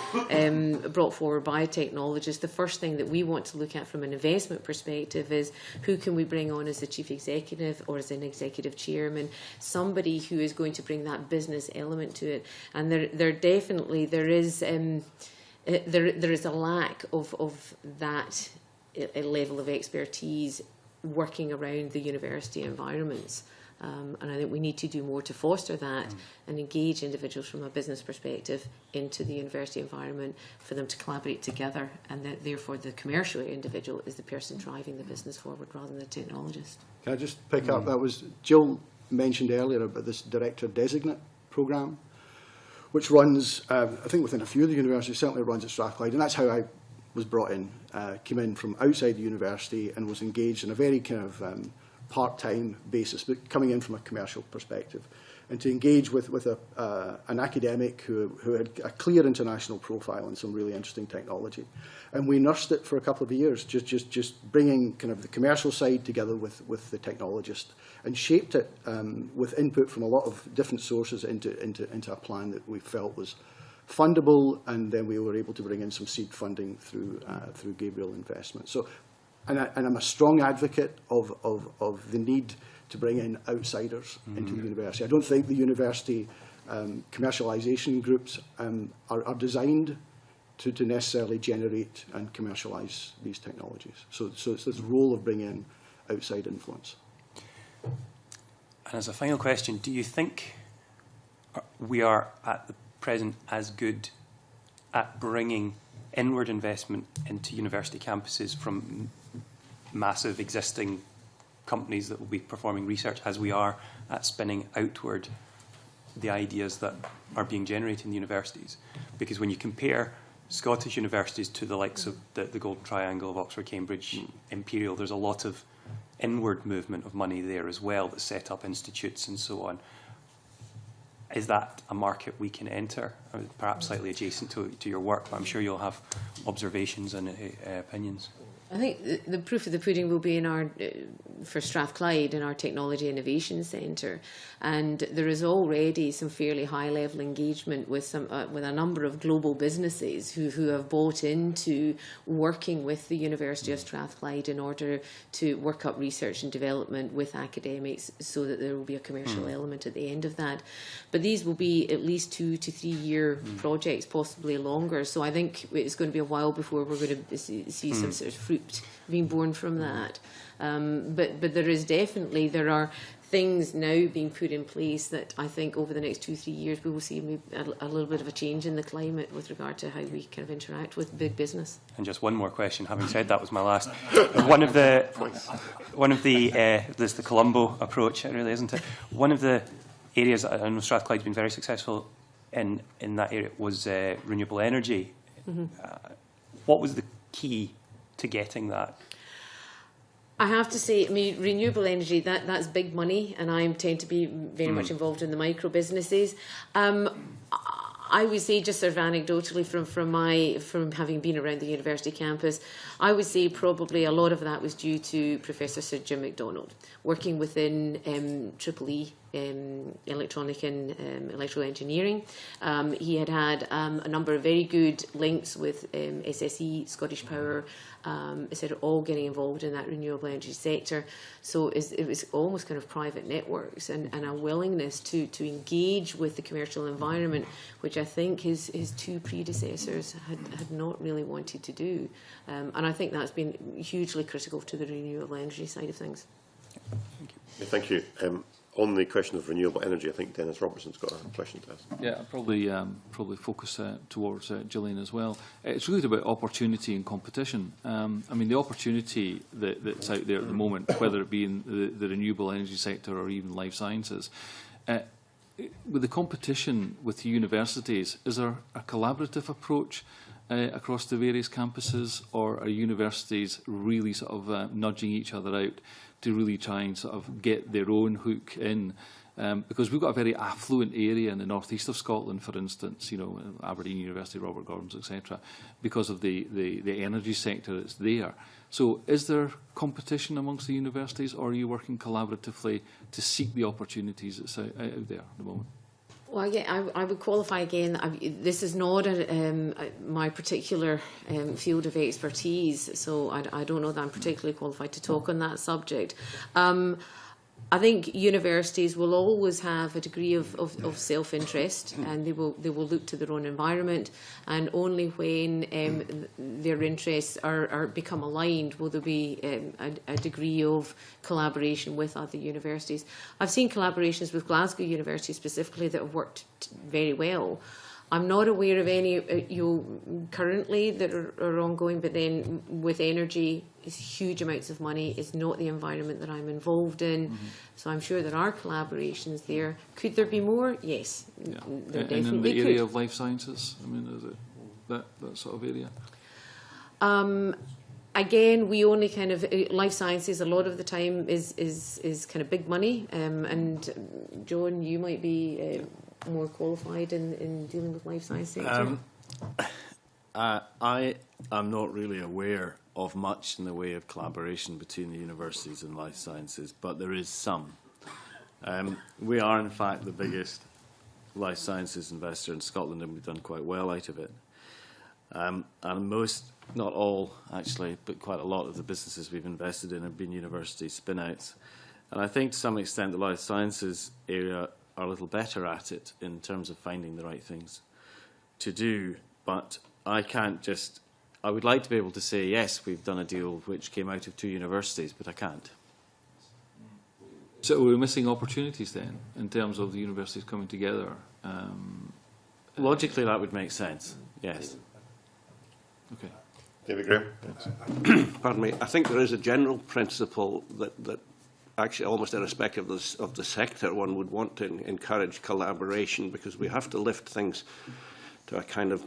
brought forward by technologists, the first thing that we want to look at from an investment perspective is who can we bring on as the chief executive or as an executive chairman, somebody who is going to bring that business element to it. And there is a lack of that level of expertise working around the university environments. And I think we need to do more to foster that and engage individuals from a business perspective into the university environment for them to collaborate together, and that therefore the commercial individual is the person driving the business forward rather than the technologist. Can I just pick up? That was Jill mentioned earlier about this Director Designate programme, which runs, I think, within a few of the universities. Certainly runs at Strathclyde, and that's how I was brought in. Came in from outside the university and was engaged in a very kind of part-time basis, but coming in from a commercial perspective, and to engage with an academic who had a clear international profile and some really interesting technology. And we nursed it for a couple of years, just bringing kind of the commercial side together with the technologist, and shaped it with input from a lot of different sources into a plan that we felt was fundable, and then we were able to bring in some seed funding through Gabriel Investment. So, and I'm a strong advocate of the need to bring in outsiders into the university. I don't think the university commercialisation groups are designed to necessarily generate and commercialise these technologies. So it's this role of bringing in outside influence. And as a final question, do you think we are at the present as good at bringing inward investment into university campuses from massive existing companies that will be performing research as we are at spinning outward the ideas that are being generated in the universities? Because when you compare Scottish universities to the likes of the Golden Triangle of Oxford, Cambridge, Imperial, there's a lot of inward movement of money there as well that set up institutes and so on. Is that a market we can enter? Perhaps slightly adjacent to your work, but I'm sure you'll have observations and opinions. I think the proof of the pudding will be in our, for Strathclyde, in our Technology Innovation Centre, and there is already some fairly high-level engagement with with a number of global businesses who have bought into working with the University of Strathclyde in order to work up research and development with academics, so that there will be a commercial element at the end of that. But these will be at least 2 to 3 year projects, possibly longer. So I think it's going to be a while before we're going to see some sort of fruit being born from that. But there are things now being put in place that I think over the next 2 or 3 years we will see maybe a little bit of a change in the climate with regard to how we kind of interact with big business. And just one more question, having said that was my last. There's the Colombo approach, really, isn't it? One of the areas that I know Strathclyde's been very successful in that area was renewable energy. What was the key to getting that? I have to say, I mean, renewable energy, that's big money, and I tend to be very much involved in the micro businesses. I would say, just sort of anecdotally from having been around the university campus, I would say probably a lot of that was due to Professor Sir Jim MacDonald, working within EEE, electronic and electrical engineering. He had a number of very good links with SSE, Scottish Power, etc., all getting involved in that renewable energy sector. So it was almost kind of private networks and a willingness to engage with the commercial environment, which I think his two predecessors had not really wanted to do. And I think that's been hugely critical to the renewable energy side of things. Thank you. On the question of renewable energy, I think Dennis Robertson's got a question to ask. Yeah, I'll probably focus towards Gillian as well. It's really about opportunity and competition. I mean, the opportunity that's out there at the moment, whether it be in the renewable energy sector or even life sciences, with the competition with the universities, is there a collaborative approach across the various campuses, or are universities really sort of nudging each other out to really try and sort of get their own hook in? Because we've got a very affluent area in the northeast of Scotland, for instance, you know, Aberdeen University, Robert Gordon's, etc., because of the energy sector that's there. So is there competition amongst the universities, or are you working collaboratively to seek the opportunities that's out there at the moment? Well, yeah, I would qualify again. This is not my particular field of expertise, so I don't know that I'm particularly qualified to talk on that subject. I think universities will always have a degree of self-interest, and they will look to their own environment, and only when their interests are become aligned will there be a degree of collaboration with other universities. I've seen collaborations with Glasgow University specifically that have worked very well. I'm not aware of any currently that are ongoing, but then with energy, it's huge amounts of money. It's not the environment that I'm involved in. So I'm sure there are collaborations there. Could there be more? Yes, yeah. There definitely and in the could. area of life sciences, I mean, is it that sort of area? Again, we only kind of life sciences a lot of the time is kind of big money, and John, you might be more qualified in dealing with life sciences. I am not really aware of much in the way of collaboration between the universities and life sciences, but there is some. We are, in fact, the biggest life sciences investor in Scotland, and we've done quite well out of it. And most, not all actually, but quite a lot of the businesses we've invested in have been university spin-outs. And I think to some extent the life sciences area are a little better at it in terms of finding the right things to do. But I can't just, I would like to be able to say, yes, we've done a deal which came out of two universities, but I can't. So we're missing opportunities then, in terms of the universities coming together? Logically, that would make sense, yes. Okay. David Graham. Pardon me. I think there is a general principle that actually, almost irrespective of the sector, one would want to encourage collaboration, because we have to lift things to a kind of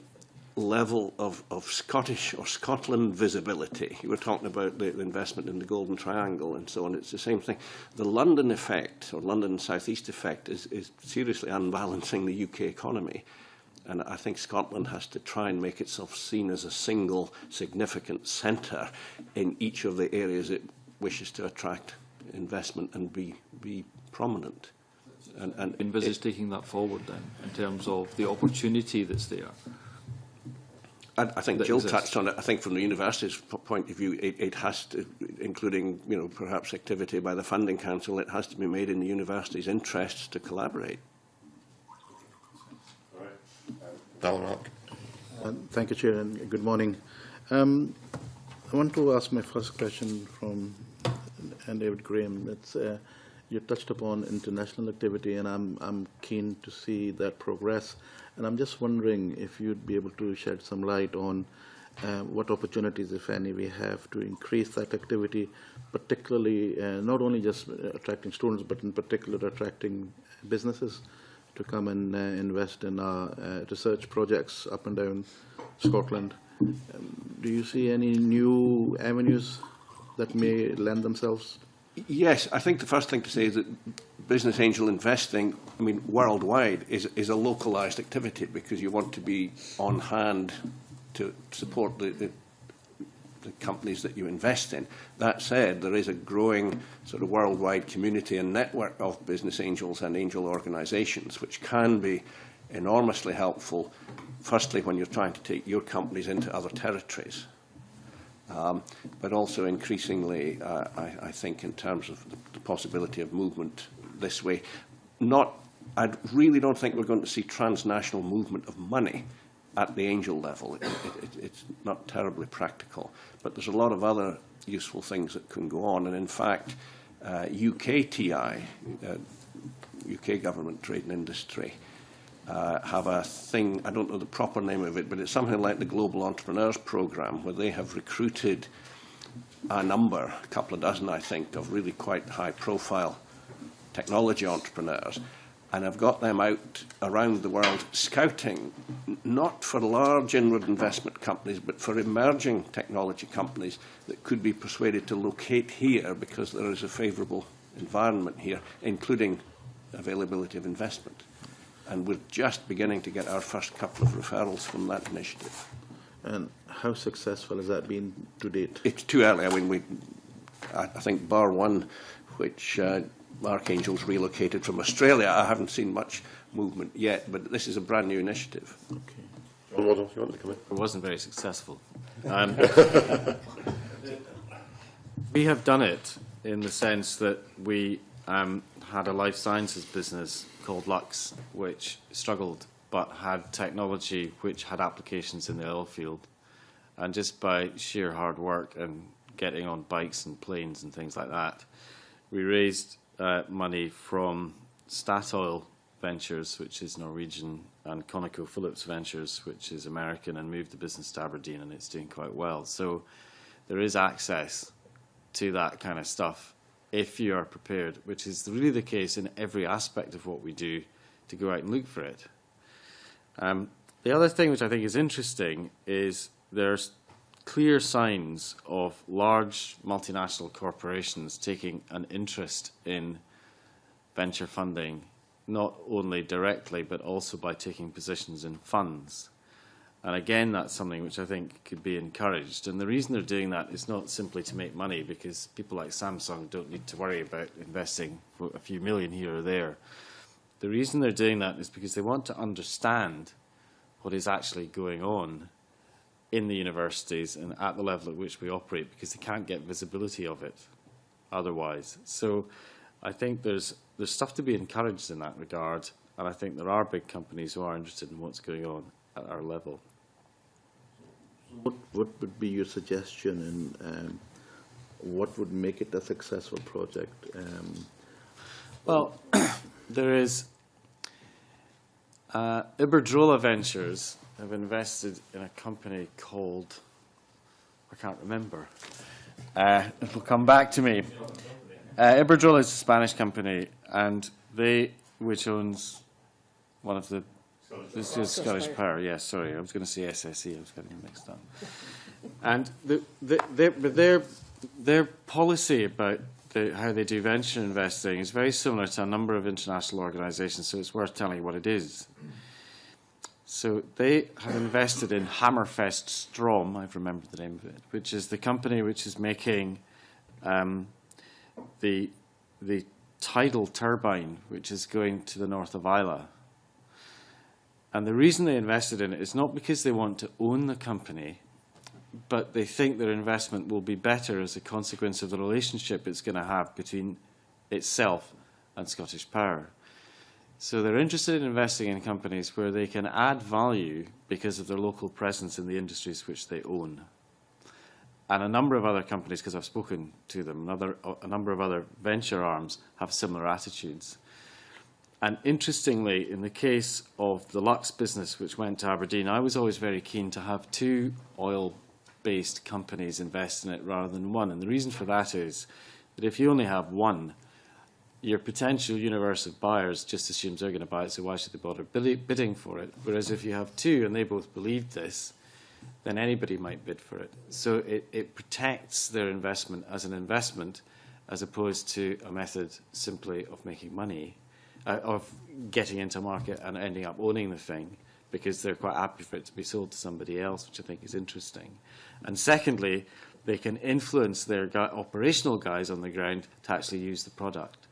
level of Scottish or Scotland visibility. You were talking about the investment in the Golden Triangle and so on. It's the same thing. The London effect, or London South East effect, is seriously unbalancing the UK economy. And I think Scotland has to try and make itself seen as a single significant centre in each of the areas it wishes to attract investment and be prominent. And envisage taking that forward then, in terms of the opportunity that's there? I think Jill touched on it. I think from the university's point of view, it has to, including perhaps activity by the Funding Council, it has to be made in the university's interests to collaborate. Dalrymple. Thank you, Chair, and good morning. I want to ask my first question from David Graham. It's, you touched upon international activity, and I'm keen to see that progress. And I'm just wondering if you'd be able to shed some light on what opportunities, if any, we have to increase that activity, particularly not only just attracting students, but in particular attracting businesses to come and invest in our research projects up and down Scotland. Do you see any new avenues that may lend themselves? Yes, I think the first thing to say is that business angel investing, I mean, worldwide, is a localised activity because you want to be on hand to support the companies that you invest in. That said, there is a growing sort of worldwide community and network of business angels and angel organisations, which can be enormously helpful, firstly, when you're trying to take your companies into other territories. But also increasingly, I think, in terms of the possibility of movement this way. I really don't think we're going to see transnational movement of money at the angel level. It's not terribly practical. But there's a lot of other useful things that can go on. And in fact, UKTI, UK Government Trade and Industry, have a thing, I don't know the proper name of it, but it's something like the Global Entrepreneurs Programme, where they have recruited a couple of dozen, I think, of really quite high-profile technology entrepreneurs, and have got them out around the world scouting, not for large inward investment companies, but for emerging technology companies that could be persuaded to locate here because there is a favourable environment here, including availability of investment. And we're just beginning to get our first couple of referrals from that initiative. And how successful has that been to date? It's too early. I mean, I think bar one, which Archangel's relocated from Australia, I haven't seen much movement yet, but this is a brand new initiative. Okay. John Waddell, you want to come in? It wasn't very successful. We have done it in the sense that we had a life sciences business called Lux, which struggled but had technology which had applications in the oil field. And just by sheer hard work and getting on bikes and planes and things like that, we raised money from Statoil Ventures, which is Norwegian, and ConocoPhillips Ventures, which is American, and moved the business to Aberdeen, and it's doing quite well. So there is access to that kind of stuff if you are prepared, which is really the case in every aspect of what we do, to go out and look for it. The other thing which I think is interesting is there's clear signs of large multinational corporations taking an interest in venture funding, not only directly, but also by taking positions in funds. And again, that's something which I think could be encouraged. And the reason they're doing that is not simply to make money, because people like Samsung don't need to worry about investing a few million here or there. The reason they're doing that is because they want to understand what is actually going on in the universities and at the level at which we operate, because they can't get visibility of it otherwise. So I think there's stuff to be encouraged in that regard, and I think there are big companies who are interested in what's going on at our level. What would be your suggestion, and what would make it a successful project? Well, there is Iberdrola Ventures have invested in a company called, I can't remember. It will come back to me. Iberdrola is a Spanish company, and which owns one of the This is Scottish Power, yes, sorry, I was going to say SSE, I was getting them mixed up. And their policy about how they do venture investing is very similar to a number of international organisations, so it's worth telling you what it is. So they have invested in Hammerfest Strom, I've remembered the name of it, which is the company which is making the tidal turbine, which is going to the north of Islay. And the reason they invested in it is not because they want to own the company, but they think their investment will be better as a consequence of the relationship it's going to have between itself and Scottish Power. So they're interested in investing in companies where they can add value because of their local presence in the industries which they own. And a number of other companies, because I've spoken to them, a number of other venture arms have similar attitudes. And interestingly, in the case of the Lux business, which went to Aberdeen, I was always very keen to have two oil-based companies invest in it rather than one. And the reason for that is that if you only have one, your potential universe of buyers just assumes they're going to buy it, so why should they bother bidding for it? Whereas if you have two and they both believe this, then anybody might bid for it. So it protects their investment as an investment as opposed to a method simply of making money, of getting into a market and ending up owning the thing because they're quite happy for it to be sold to somebody else, which I think is interesting. And secondly, they can influence their operational guys on the ground to actually use the product.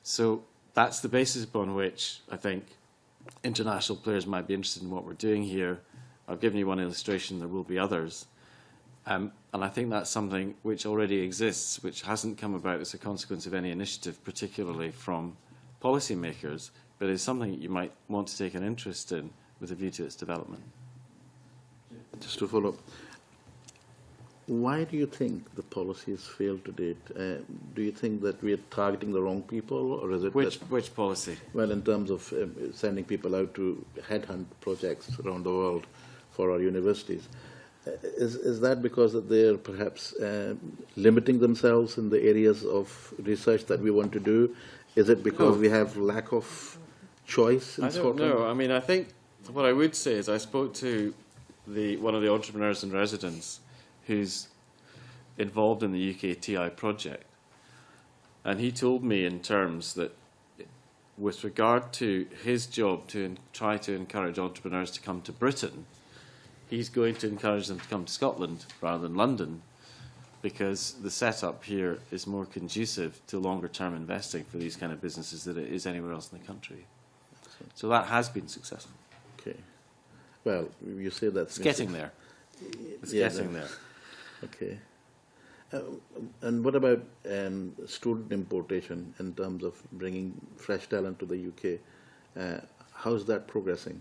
So that's the basis upon which I think international players might be interested in what we're doing here. I've given you one illustration, there will be others. And I think that's something which already exists, which hasn't come about as a consequence of any initiative, particularly from policymakers, but is something you might want to take an interest in with a view to its development. Just to follow up, why do you think the policy has failed to date? Do you think that we are targeting the wrong people, or is it which policy? Well, in terms of sending people out to headhunt projects around the world for our universities, is that because that they're perhaps limiting themselves in the areas of research that we want to do? Is it because we have lack of choice in Scotland? I don't know. I mean, I think what I would say is I spoke to one of the entrepreneurs in residence who's involved in the UK TI project, and he told me in terms that with regard to his job to try to encourage entrepreneurs to come to Britain, he's going to encourage them to come to Scotland rather than London, because the setup here is more conducive to longer-term investing for these kind of businesses than it is anywhere else in the country. So that has been successful. Okay. Well, you say that's... It's getting there. It's getting there. Okay. And what about student importation in terms of bringing fresh talent to the UK? How's that progressing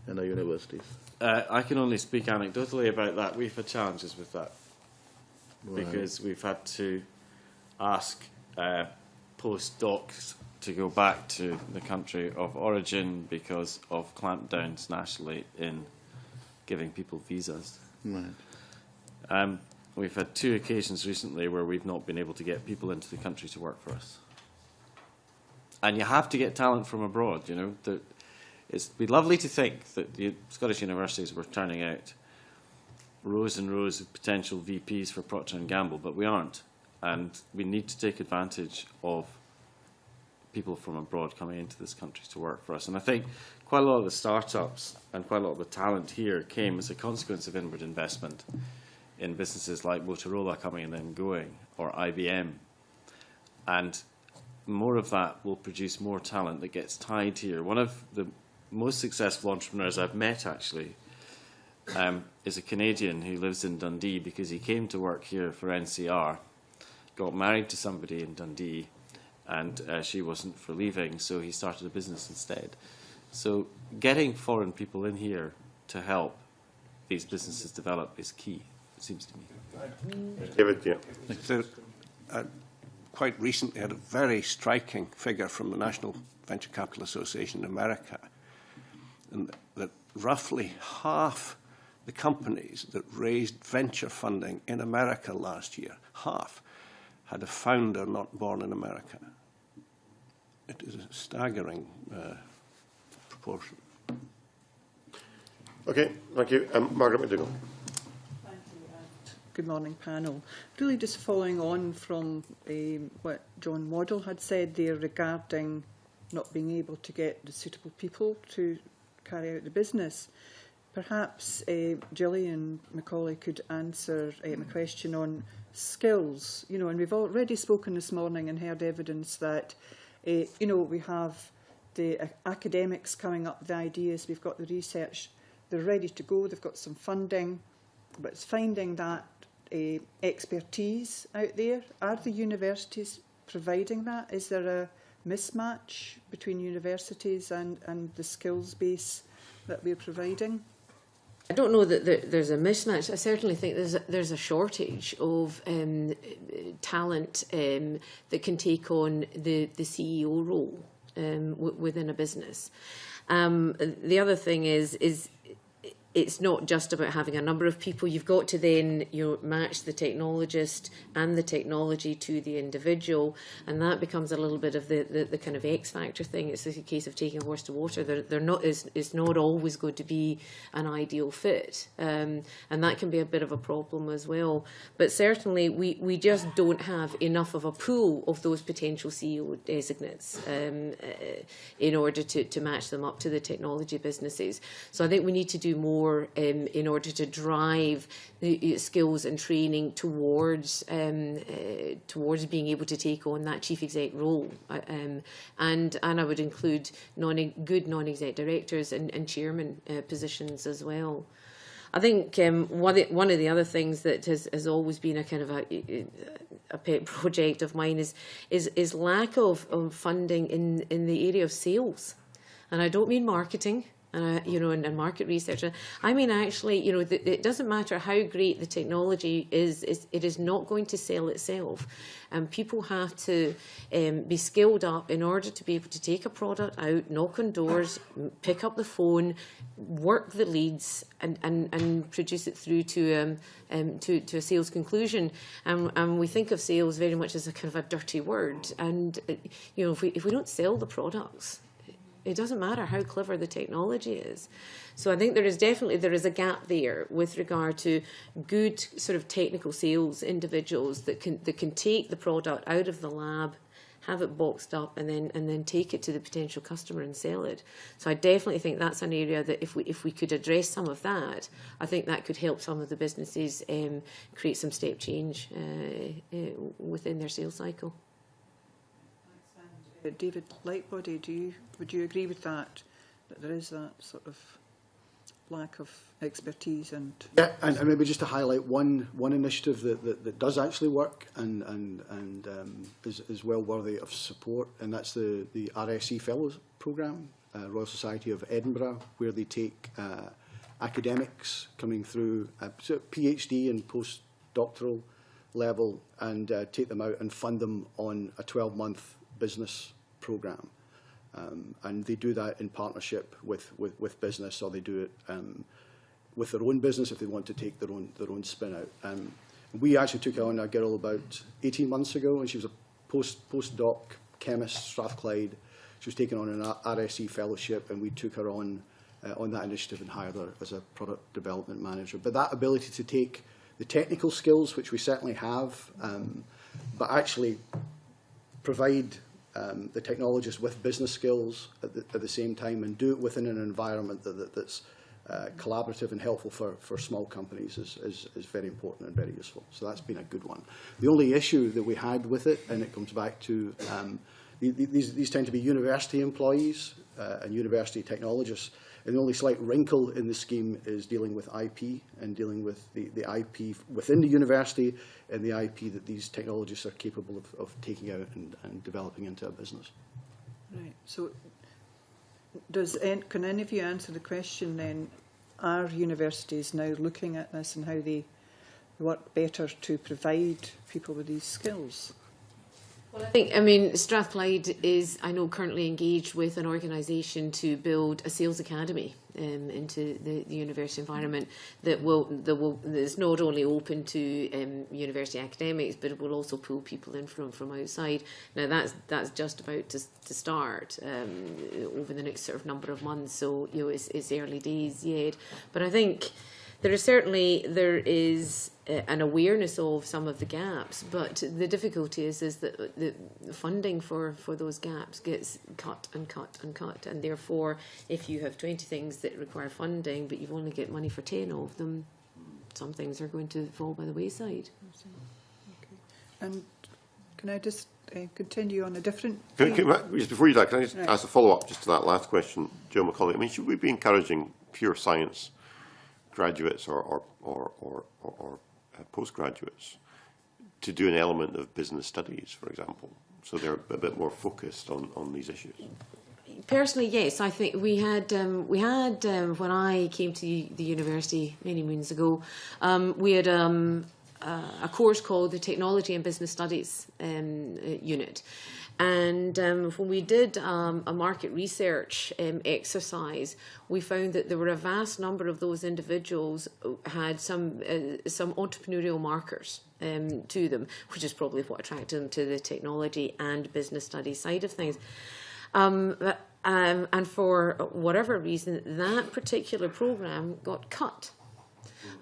in our universities? I can only speak anecdotally about that. We've had challenges with that. Right. Because we've had to ask postdocs to go back to the country of origin because of clampdowns nationally in giving people visas. Right. We've had 2 occasions recently where we've not been able to get people into the country to work for us. And you have to get talent from abroad, you know. It'd be lovely to think that the Scottish universities were turning out rows and rows of potential VPs for Procter & Gamble, but we aren't. And we need to take advantage of people from abroad coming into this country to work for us. And I think quite a lot of the startups and quite a lot of the talent here came as a consequence of inward investment in businesses like Motorola coming and then going, or IBM. And more of that will produce more talent that gets tied here. One of the most successful entrepreneurs I've met, actually, is a Canadian who lives in Dundee because he came to work here for NCR, got married to somebody in Dundee, and she wasn't for leaving, so he started a business instead. So getting foreign people in here to help these businesses develop is key, it seems to me. David, yeah. So, quite recently had a very striking figure from the National Venture Capital Association in America, and that roughly half the companies that raised venture funding in America last year, half, had a founder not born in America. It is a staggering proportion. Okay, thank you. Margaret McDougall. Good morning, panel. Really just following on from what John Waddle had said there regarding not being able to get the suitable people to carry out the business. Perhaps Gillian Macaulay could answer my question on skills. You know, and we've already spoken this morning and heard evidence that, you know, we have the academics coming up with the ideas, we've got the research, they're ready to go, they've got some funding, but it's finding that expertise out there. Are the universities providing that? Is there a mismatch between universities and the skills base that we're providing? I don't know that there's a mismatch. I certainly think there's a shortage of talent that can take on the CEO role within a business. The other thing is it's not just about having a number of people. You've got to then match the technologist and the technology to the individual, and that becomes a little bit of the kind of X factor thing. It's a case of taking a horse to water. It's not always going to be an ideal fit, and that can be a bit of a problem as well. But certainly we just don't have enough of a pool of those potential CEO designates in order to match them up to the technology businesses. So I think we need to do more in order to drive the skills and training towards being able to take on that chief exec role, and I would include good non-exec directors and chairman positions as well. I think one of the other things that has always been a kind of a pet project of mine is lack of funding in the area of sales, and I don't mean marketing. And market research. I mean, actually, it doesn't matter how great the technology is, it is not going to sell itself. And people have to be skilled up in order to be able to take a product out, knock on doors, pick up the phone, work the leads, and produce it through to a sales conclusion. And we think of sales very much as a kind of a dirty word. And if we don't sell the products, it doesn't matter how clever the technology is. So I think there is a gap there with regard to good sort of technical sales individuals that can take the product out of the lab, have it boxed up, and then take it to the potential customer and sell it. So I definitely think that's an area that if we could address some of that, I think that could help some of the businesses create some step change within their sales cycle. David Lightbody, would you agree with that there is that sort of lack of expertise? And yeah, and maybe just to highlight one initiative that does actually work and is well worthy of support, and that's the RSE Fellows Programme, Royal Society of Edinburgh, where they take academics coming through PhD and postdoctoral level and take them out and fund them on a 12-month business programme, and they do that in partnership with business, or they do it with their own business if they want to take their own spin out. We actually took on a girl about 18 months ago, and she was a postdoc chemist, Strathclyde. She was taking on an RSE fellowship, and we took her on that initiative and hired her as a product development manager. But that ability to take the technical skills, which we certainly have, but actually provide the technologists with business skills at the same time, and do it within an environment that's collaborative and helpful for small companies is very important and very useful. So that's been a good one. The only issue that we had with it, and it comes back to these tend to be university employees and university technologists, and the only slight wrinkle in the scheme is dealing with IP and dealing with the IP within the university and the IP that these technologists are capable of taking out and developing into a business. Right. So can any of you answer the question then, are universities now looking at this and how they work better to provide people with these skills? I think, I mean, Strathclyde is, I know, currently engaged with an organisation to build a sales academy into the university environment that is not only open to university academics, but it will also pull people in from outside. Now that's just about to start over the next sort of number of months. So it's early days yet, but I think there is an awareness of some of the gaps, but the difficulty is that the funding for those gaps gets cut and cut and cut, and therefore if you have 20 things that require funding but you've only got money for 10 of them, some things are going to fall by the wayside. Okay. And can I just continue on a different... Just before you do that, can I just Right. ask a follow-up just to that last question, Joe Macaulay? I mean, should we be encouraging pure science graduates or postgraduates to do an element of business studies, for example, so they're a bit more focused on these issues? Personally, yes. I think we had when I came to the university many moons ago, we had a course called the Technology and Business Studies unit. And when we did a market research exercise, we found that there were a vast number of those individuals who had some entrepreneurial markers to them, which is probably what attracted them to the technology and business studies side of things. And for whatever reason, that particular programme got cut.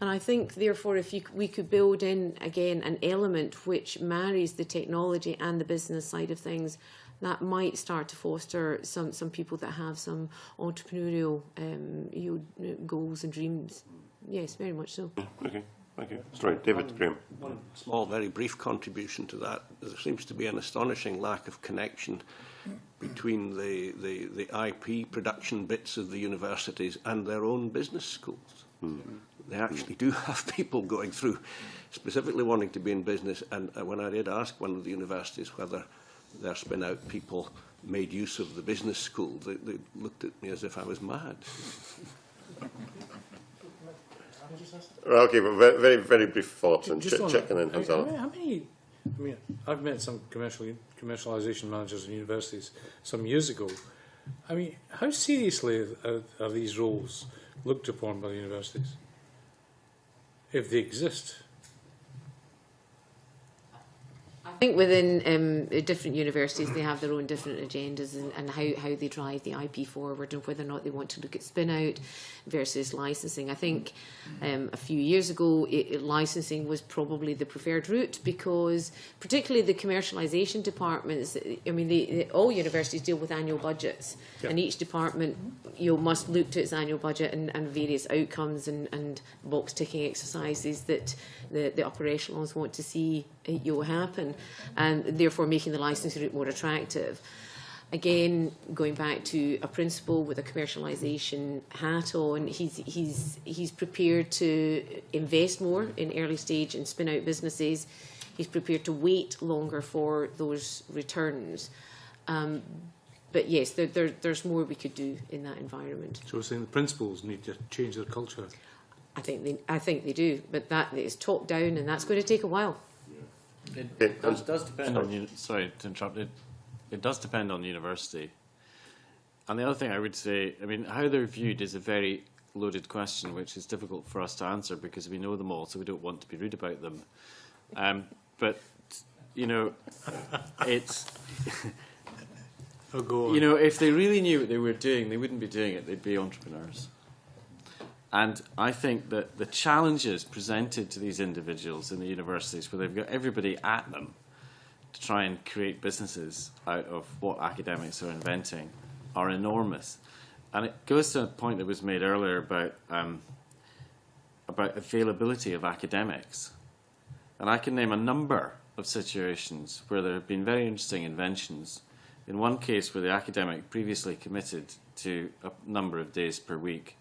And I think, therefore, if we could build in, again, an element which marries the technology and the business side of things, that might start to foster some people that have some entrepreneurial goals and dreams. Yes, very much so. Okay, thank you. Sorry, David Graham. One small, very brief contribution to that. There seems to be an astonishing lack of connection between the IP production bits of the universities and their own business schools. They actually do have people going through specifically wanting to be in business, and when I did ask one of the universities whether their spin-out people made use of the business school, they looked at me as if I was mad. Okay, but very, very brief thoughts and check and then hands how up. many, I mean, I've met some commercialisation managers in universities some years ago. I mean, how seriously are these roles looked upon by the universities, if they exist? I think within different universities, they have their own different agendas and how they drive the IP forward and whether or not they want to look at spin-out versus licensing. I think a few years ago, licensing was probably the preferred route because particularly the commercialisation departments, I mean, all universities deal with annual budgets, and each department must look to its annual budget and various outcomes and box-ticking exercises that the upper echelons want to see happen, and therefore making the licensing route more attractive. Again, going back to a principal with a commercialisation hat on, he's prepared to invest more in early stage and spin out businesses. He's prepared to wait longer for those returns. But yes, there's more we could do in that environment. So we're saying the principals need to change their culture. I think they do, but that is top down, and that's going to take a while. It does depend on. Sorry to interrupt. It does depend on the university. And the other thing I would say, I mean, how they're viewed is a very loaded question, which is difficult for us to answer because we know them all, so we don't want to be rude about them. But it's. If they really knew what they were doing, they wouldn't be doing it. They'd be entrepreneurs. And I think that the challenges presented to these individuals in the universities, where they've got everybody at them to try and create businesses out of what academics are inventing, are enormous. And it goes to a point that was made earlier about availability of academics. And I can name a number of situations where there have been very interesting inventions. In one case where the academic previously committed to a number of days per week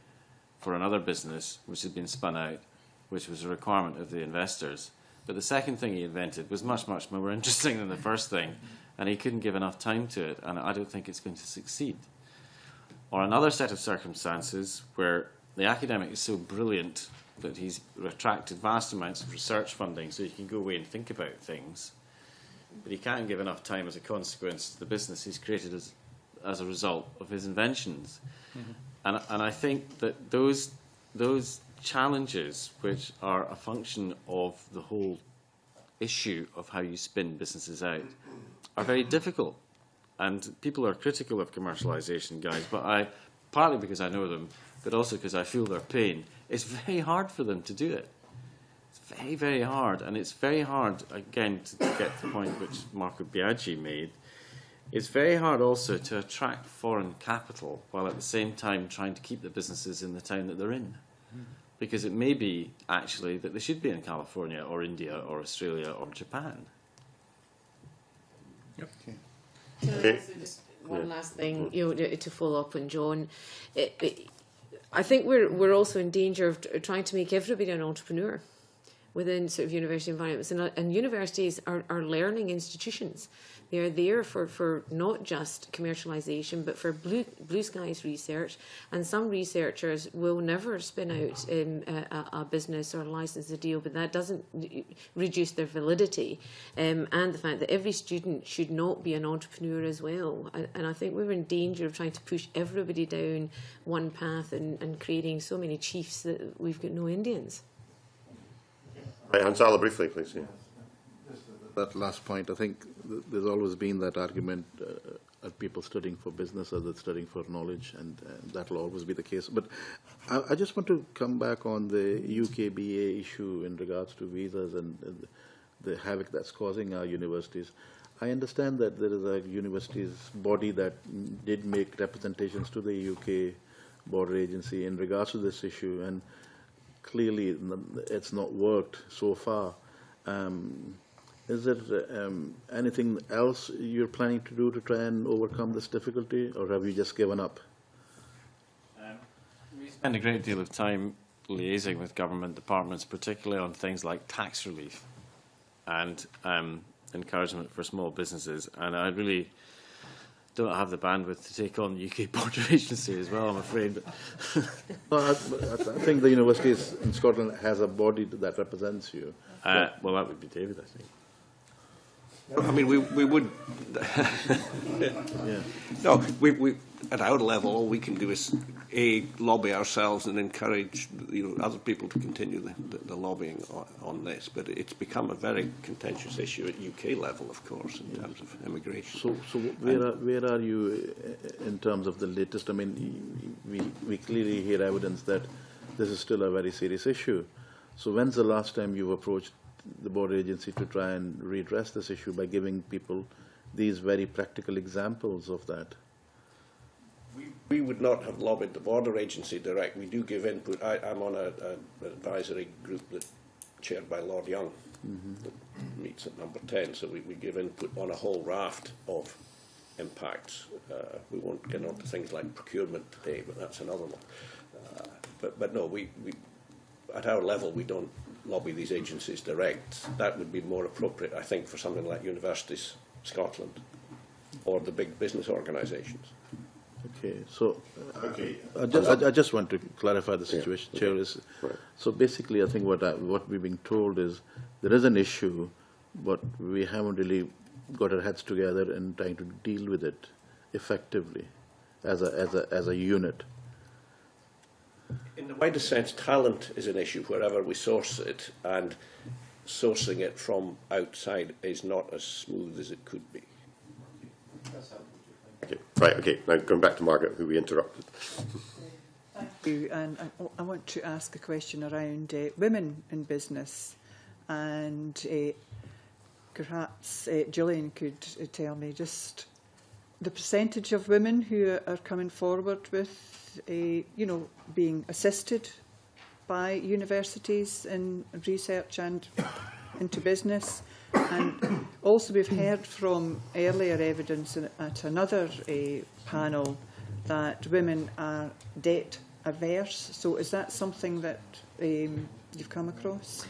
for another business which had been spun out, which was a requirement of the investors. But the second thing he invented was much, much more interesting than the first thing, and he couldn't give enough time to it, and I don't think it's going to succeed. Or another set of circumstances where the academic is so brilliant that he's attracted vast amounts of research funding so he can go away and think about things. but he can't give enough time as a consequence to the business he's created as a result of his inventions. And I think that those challenges, which are a function of the whole issue of how you spin businesses out, are very difficult. And people are critical of commercialisation, guys, but partly because I know them, but also because I feel their pain, it's very hard for them to do it. It's very, very hard. And it's very hard, again, to get to the point which Marco Biaggi made, it's very hard also to attract foreign capital while at the same time trying to keep the businesses in the town that they're in. Because it may be, actually, that they should be in California or India or Australia or Japan. Yep. Okay. Just one last thing, to follow up on John. I think we're also in danger of trying to make everybody an entrepreneur within sort of university environments, and universities are learning institutions. They are there for not just commercialisation, but for blue skies research. And some researchers will never spin out a business or license a deal, but that doesn't reduce their validity. And the fact that every student should not be an entrepreneur as well. And I think we're in danger of trying to push everybody down one path and creating so many chiefs that we've got no Indians. Right, Hansala, briefly, please. Yeah. That last point, I think there's always been that argument of people studying for business or that studying for knowledge, and that will always be the case. But I just want to come back on the UKBA issue in regards to visas and the havoc that's causing our universities. I understand that there is a universities body that did make representations to the UK border agency in regards to this issue, and clearly it's not worked so far. Is there anything else you're planning to do to try and overcome this difficulty, or have you just given up? We spend a great deal of time liaising with government departments, particularly on things like tax relief and encouragement for small businesses. And I really don't have the bandwidth to take on the UK Border Agency as well, I'm afraid. Well, I think the universities in Scotland has a body that represents you. Well, that would be David, I think. I mean, we would. Yeah. No, we at our level, all we can do is lobby ourselves and encourage other people to continue the lobbying on this. But it's become a very contentious issue at UK level, of course, in terms of immigration. So where are you in terms of the latest? I mean, we clearly hear evidence that this is still a very serious issue. So when's the last time you've approached the border agency to try and redress this issue by giving people these very practical examples of that? We would not have lobbied the border agency direct. We do give input. I'm on an advisory group that's chaired by Lord Young, that meets at number 10, so we give input on a whole raft of impacts. We won't get on to things like procurement today, but that's another one. But no, we at our level, we don't lobby these agencies direct. That would be more appropriate, I think, for something like Universities Scotland or the big business organisations. Okay, so I just want to clarify the situation, yeah. Chair. Is, right. So basically, I think what we're being told is there is an issue, but we haven't really got our heads together in trying to deal with it effectively as a unit. In the widest sense, talent is an issue wherever we source it, and sourcing it from outside is not as smooth as it could be. Okay. Right, okay. Now going back to Margaret, who we interrupted. Thank you. And I want to ask a question around women in business, and perhaps Gillian could tell me just the percentage of women who are coming forward with being assisted by universities in research and into business. And also we've heard from earlier evidence at another panel that women are debt averse. So is that something that you've come across?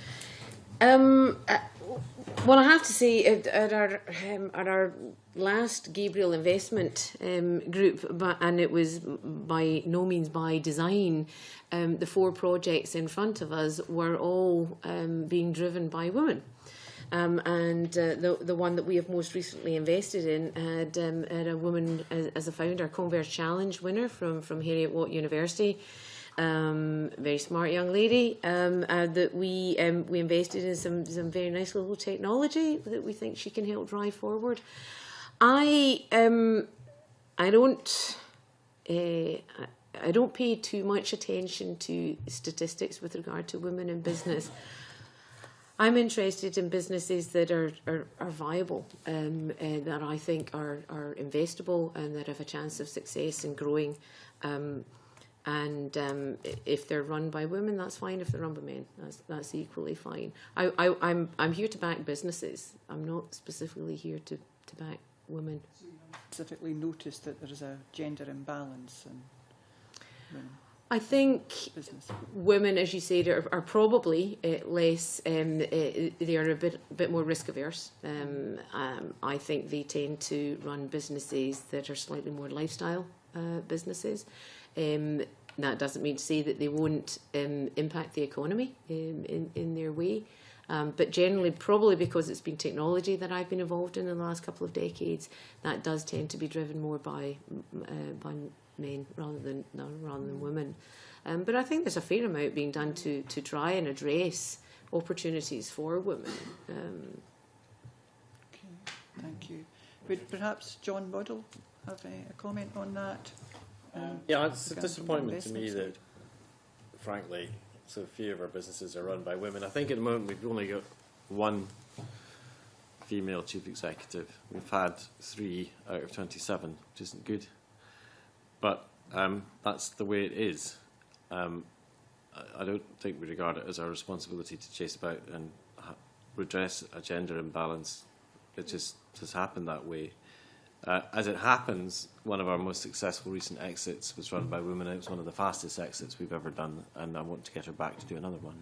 Well, I have to say, at our last Gabriel investment group, and it was by no means by design, the 4 projects in front of us were all being driven by women. and the one that we have most recently invested in had a woman as a founder, a Converse Challenge winner from Heriot-Watt University. Very smart young lady that we invested in some very nice little technology that we think she can help drive forward. I don't pay too much attention to statistics with regard to women in business. I'm interested in businesses that are viable, and that I think are investable and that have a chance of success and growing. If they're run by women, that's fine. If they're run by men, that's equally fine. I'm here to back businesses. I'm not specifically here to back women. So you specifically noticed that there is a gender imbalance in women. I think business. Women, as you said, are probably less. They are a bit more risk averse. I think they tend to run businesses that are slightly more lifestyle businesses. That doesn't mean to say that they won't impact the economy in their way. But generally, probably because it's been technology that I've been involved in the last couple of decades, that does tend to be driven more by men rather than women. But I think there's a fair amount being done to try and address opportunities for women. Okay, thank you. Would perhaps John Waddle have a comment on that? Yeah, it's a disappointment to me that, frankly, so few of our businesses are run by women. I think at the moment we've only got one female chief executive. We've had 3 out of 27, which isn't good. But that's the way it is. I don't think we regard it as our responsibility to chase about and redress a gender imbalance. It just has happened that way. As it happens, one of our most successful recent exits was run by women. It was one of the fastest exits we've ever done, and I want to get her back to do another one.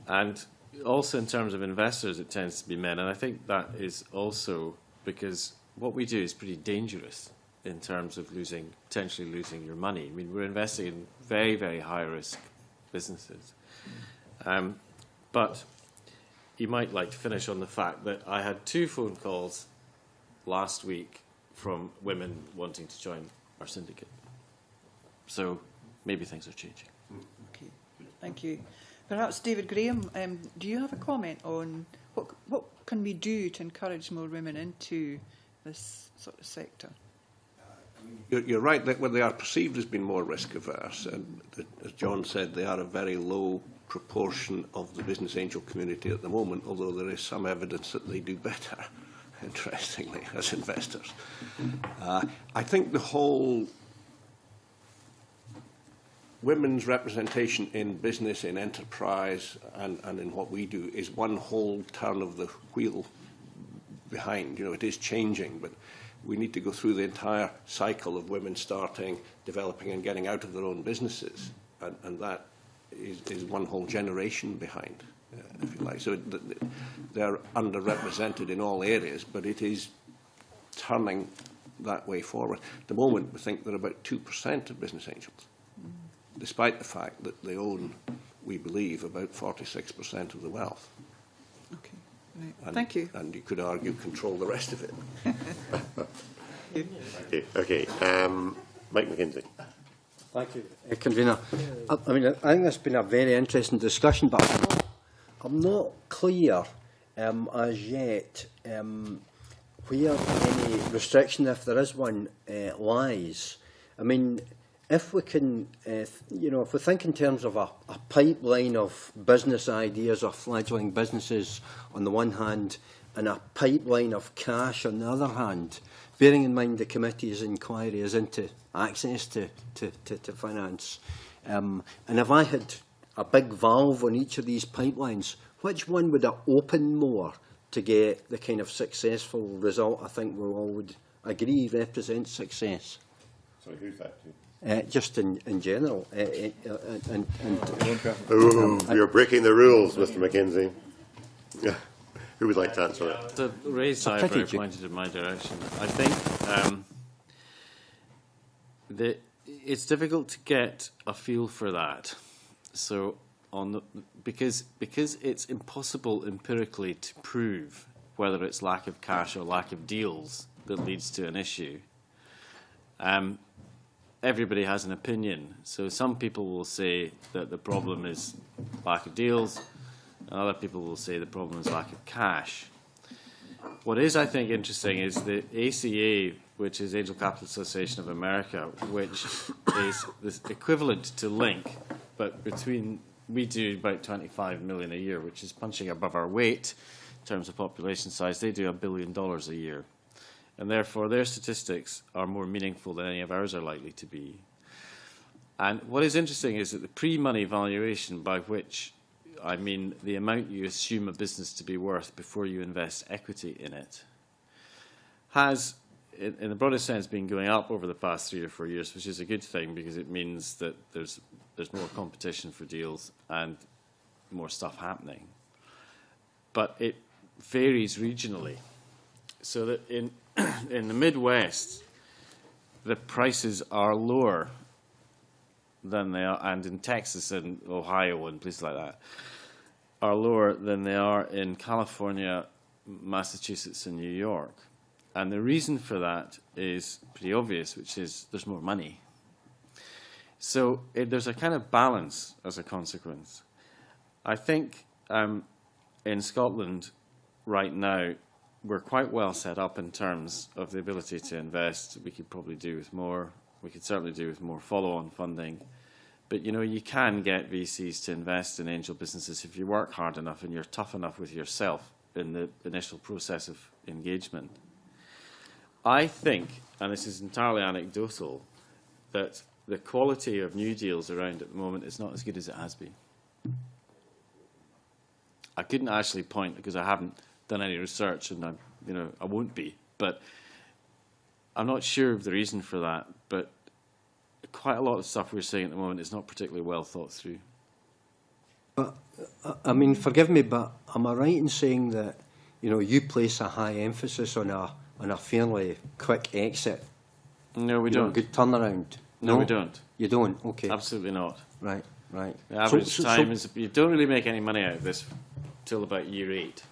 And also in terms of investors, it tends to be men, and I think that is also because what we do is pretty dangerous in terms of potentially losing your money. I mean, we're investing in very, very high-risk businesses. But you might like to finish on the fact that I had 2 phone calls last week from women wanting to join our syndicate. So maybe things are changing. Okay, thank you. Perhaps David Graham, do you have a comment on what can we do to encourage more women into this sort of sector? You're right that when they are perceived as being more risk averse, and as John said, they are a very low proportion of the business angel community at the moment, although there is some evidence that they do better, interestingly, as investors. I think the whole women's representation in business, in enterprise, and in what we do is one whole turn of the wheel behind. You know, it is changing, but we need to go through the entire cycle of women starting, developing and getting out of their own businesses. And that is one whole generation behind, if you like. So they're underrepresented in all areas, but it is turning that way forward. At the moment, we think they're about 2% of business angels, despite the fact that they own, we believe, about 46% of the wealth. Okay. Right. Thank you. And you could argue control the rest of it. Okay. Mike McKenzie. Thank you, Convener. I mean, I think it's been a very interesting discussion, but I'm not clear as yet where any restriction, if there is one, lies. I mean, if we can, if we think in terms of a pipeline of business ideas or fledgling businesses on the one hand, and a pipeline of cash on the other hand, bearing in mind the committee's inquiry is into access to finance, and if I had a big valve on each of these pipelines, which one would it open more to get the kind of successful result I think we all would agree represents success? Sorry, who's that to? Just in general. You're breaking the rules, Mr. McKenzie. Who would like to answer that? The raised eyebrow pointed in my direction. I think it's difficult to get a feel for that. So on the, because it's impossible empirically to prove whether it's lack of cash or lack of deals that leads to an issue. Everybody has an opinion. So some people will say that the problem is lack of deals, and other people will say the problem is lack of cash. What is, I think, interesting is the ACA, which is Angel Capital Association of America, which is the equivalent to Link, but we do about 25 million a year, which is punching above our weight in terms of population size. They do $1 billion a year. And therefore, their statistics are more meaningful than any of ours are likely to be. And what is interesting is that the pre-money valuation, by which I mean the amount you assume a business to be worth before you invest equity in it, has, in the broadest sense, been going up over the past 3 or 4 years, which is a good thing because it means that there's more competition for deals and more stuff happening. But it varies regionally. So that in the Midwest, the prices are lower than they are, and in Texas and Ohio and places like that, are lower than they are in California, Massachusetts, and New York. And the reason for that is pretty obvious, which is there's more money. So there's a kind of balance as a consequence. I think in Scotland right now, we're quite well set up in terms of the ability to invest. We could probably do with more. We could certainly do with more follow-on funding. But, you know, you can get VCs to invest in angel businesses if you work hard enough and you're tough enough with yourself in the initial process of engagement. I think, and this is entirely anecdotal, that the quality of new deals around at the moment is not as good as it has been. I couldn't actually point because I haven't done any research, and I won't be. But I'm not sure of the reason for that. But quite a lot of stuff we're seeing at the moment is not particularly well thought through. But I mean, forgive me, but am I right in saying that you place a high emphasis on a fairly quick exit? No, we don't. A good turnaround. No, we don't. You don't. Okay. Absolutely not. Right. Right. The average time is you don't really make any money out of this till about year 8.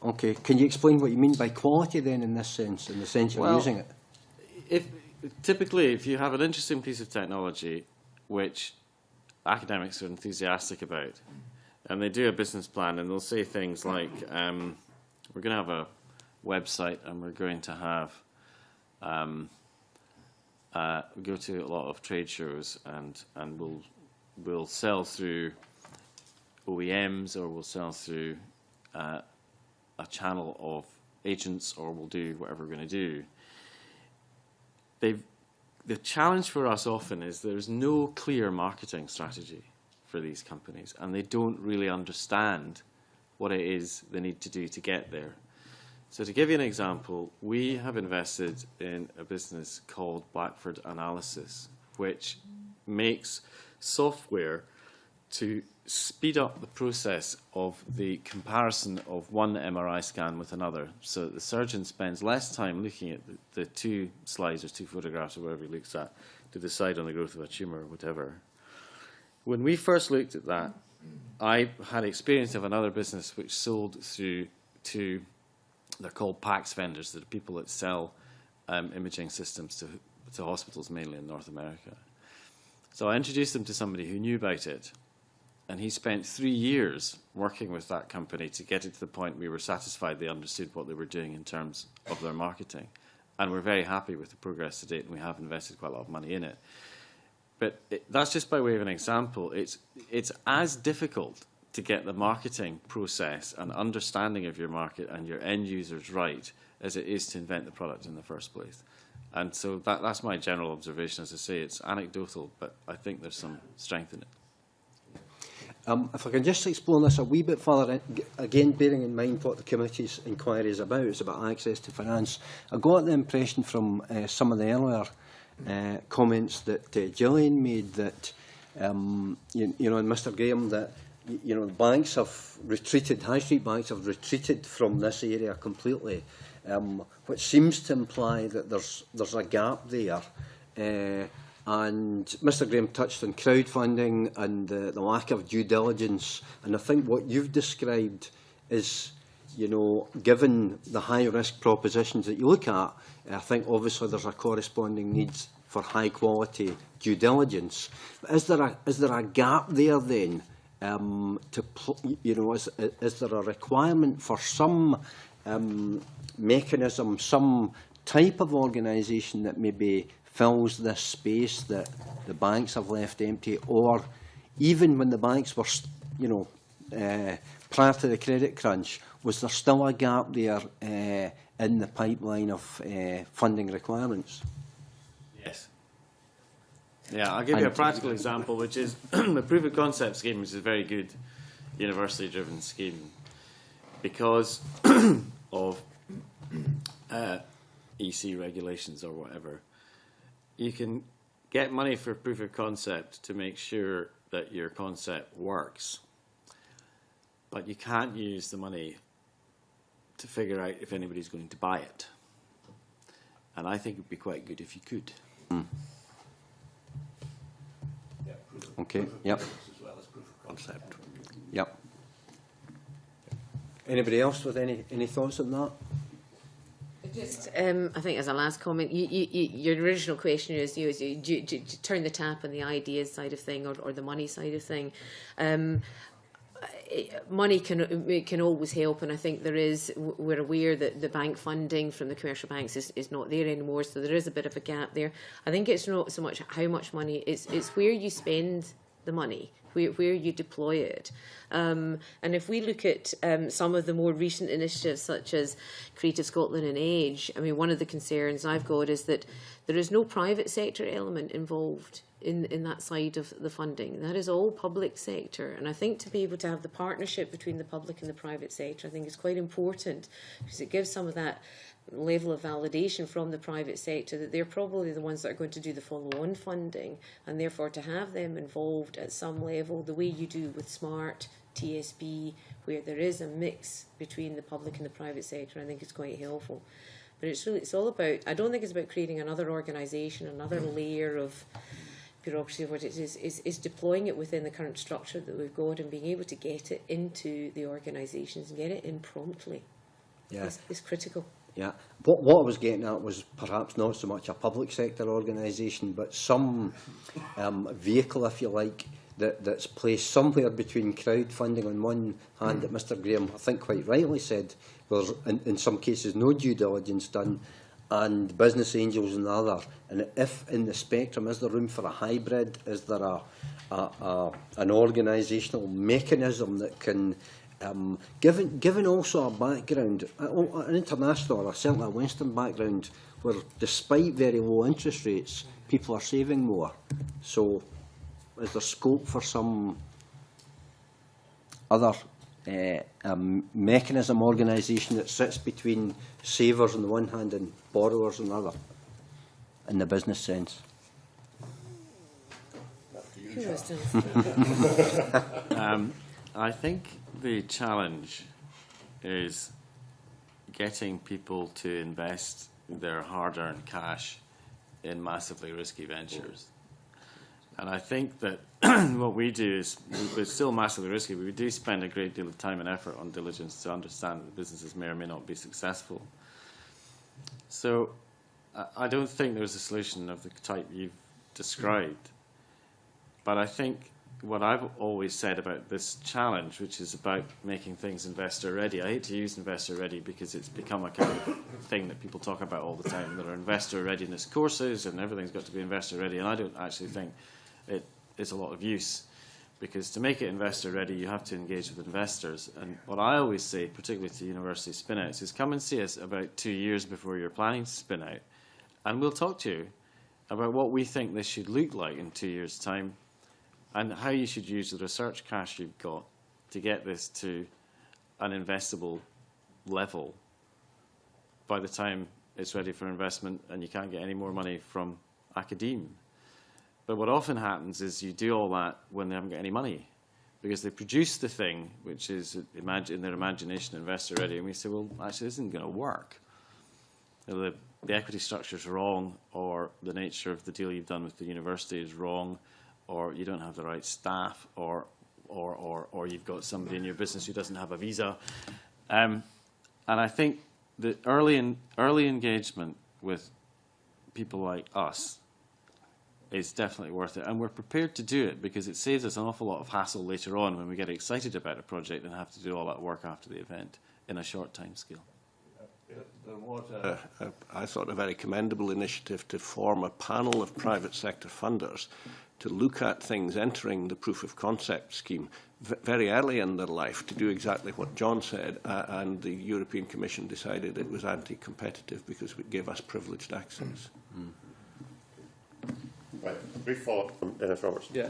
Okay. Can you explain what you mean by quality then in this sense, in the sense you're using it? Typically, if you have an interesting piece of technology which academics are enthusiastic about, and they do a business plan, and they'll say things like, we're going to have a website, and we're going to have go to a lot of trade shows, and we'll sell through OEMs, or we'll sell through a channel of agents, or we'll do whatever we're going to do. The challenge for us often is there's no clear marketing strategy for these companies, and they don't really understand what it is they need to do to get there. So to give you an example, we have invested in a business called Blackford Analysis, which makes software to speed up the process of the comparison of one MRI scan with another, so that the surgeon spends less time looking at the 2 slides or 2 photographs or whatever he looks at to decide on the growth of a tumour or whatever. When we first looked at that, I had experience of another business which sold through to, they're called PACS vendors, that are people that sell imaging systems to hospitals mainly in North America. So I introduced them to somebody who knew about it. And he spent 3 years working with that company to get it to the point we were satisfied they understood what they were doing in terms of their marketing. And we're very happy with the progress to date, and we have invested quite a lot of money in it. But that's just by way of an example. It's as difficult to get the marketing process and understanding of your market and your end users right as it is to invent the product in the first place. And so that's my general observation. As I say, it's anecdotal, but I think there's some strength in it. If I can just explore this a wee bit further, again, bearing in mind what the committee's inquiry is about, it's about access to finance. I got the impression from some of the earlier comments that Gillian made that, and Mr Graham, that the banks have retreated, high street banks have retreated from this area completely, which seems to imply that there's a gap there. And Mr Graham touched on crowdfunding and the lack of due diligence. And I think what you've described is, you know, given the high-risk propositions that you look at, I think obviously there's a corresponding need for high-quality due diligence. But is there a gap there then? You know, is there a requirement for some mechanism, some type of organisation that maybe fills this space that the banks have left empty, or even when the banks were, you know, prior to the credit crunch, was there still a gap there in the pipeline of funding requirements? Yes. Yeah, I'll give you a practical example, which is the proof of concept scheme, which is a very good university-driven scheme, because of EC regulations or whatever. You can get money for proof of concept to make sure that your concept works, but you can't use the money to figure out if anybody's going to buy it. And I think it would be quite good if you could. Mm. Okay, yep. As well as proof of concept. Yep. Anybody else with any thoughts on that? Just, I think as a last comment, your original question is, do you turn the tap on the ideas side of thing or the money side of thing? Money can always help, and I think we're aware that the bank funding from the commercial banks is not there anymore, so there is a bit of a gap there. I think it's not so much how much money, it's where you spend the money, where you deploy it. And if we look at some of the more recent initiatives such as Creative Scotland and Edge, I mean, one of the concerns I've got is that there is no private sector element involved in that side of the funding. That is all public sector. And I think to be able to have the partnership between the public and the private sector, I think is quite important, because it gives some of that level of validation from the private sector that they're probably the ones that are going to do the follow-on funding, and therefore to have them involved at some level, the way you do with SMART, TSB, where there is a mix between the public and the private sector, I think is quite helpful. But it's all about, I don't think it's about creating another organisation, another layer of bureaucracy. What it is deploying it within the current structure that we've got and being able to get it into the organisations and get it in promptly. Yeah. Is critical. Yeah. What I was getting at was perhaps not so much a public sector organisation, but some vehicle, if you like, that's placed somewhere between crowdfunding on one hand, that Mr Graham, I think quite rightly said, there's in some cases no due diligence done, and business angels on the other. And if in the spectrum, is there room for a hybrid? Is there an organisational mechanism that can, given also a background, an international or certainly a Western background, where despite very low interest rates, people are saving more. So is there scope for some other mechanism, organisation that sits between savers on the one hand and borrowers on the other, in the business sense? I think the challenge is getting people to invest their hard-earned cash in massively risky ventures. And I think that what we do is, it's still massively risky, but we do spend a great deal of time and effort on diligence to understand that businesses may or may not be successful. So I don't think there's a solution of the type you've described. But I think what I've always said about this challenge, which is about making things investor ready, I hate to use investor ready because it's become a kind of thing that people talk about all the time. There are investor readiness courses and everything's got to be investor ready, and I don't actually think it is a lot of use, because to make it investor ready you have to engage with investors. And what I always say, particularly to university spin-outs, is come and see us about 2 years before you're planning to spin out, and we'll talk to you about what we think this should look like in 2 years' time, and how you should use the research cash you've got to get this to an investable level by the time it's ready for investment and you can't get any more money from academe. But what often happens is you do all that when they haven't got any money, because they produce the thing which is in their imagination investor ready, and we say, well, actually this isn't going to work. The the equity structure is wrong, or the nature of the deal you've done with the university is wrong, or you don't have the right staff, or you've got somebody in your business who doesn't have a visa. And I think that early engagement with people like us is definitely worth it, and we're prepared to do it because it saves us an awful lot of hassle later on when we get excited about a project and have to do all that work after the event in a short time scale. There was, I thought, a very commendable initiative to form a panel of private sector funders to look at things entering the proof of concept scheme very early in their life, to do exactly what John said, and the European Commission decided it was anti-competitive because it gave us privileged access. Right, a brief follow-up from Dennis Roberts. Yeah,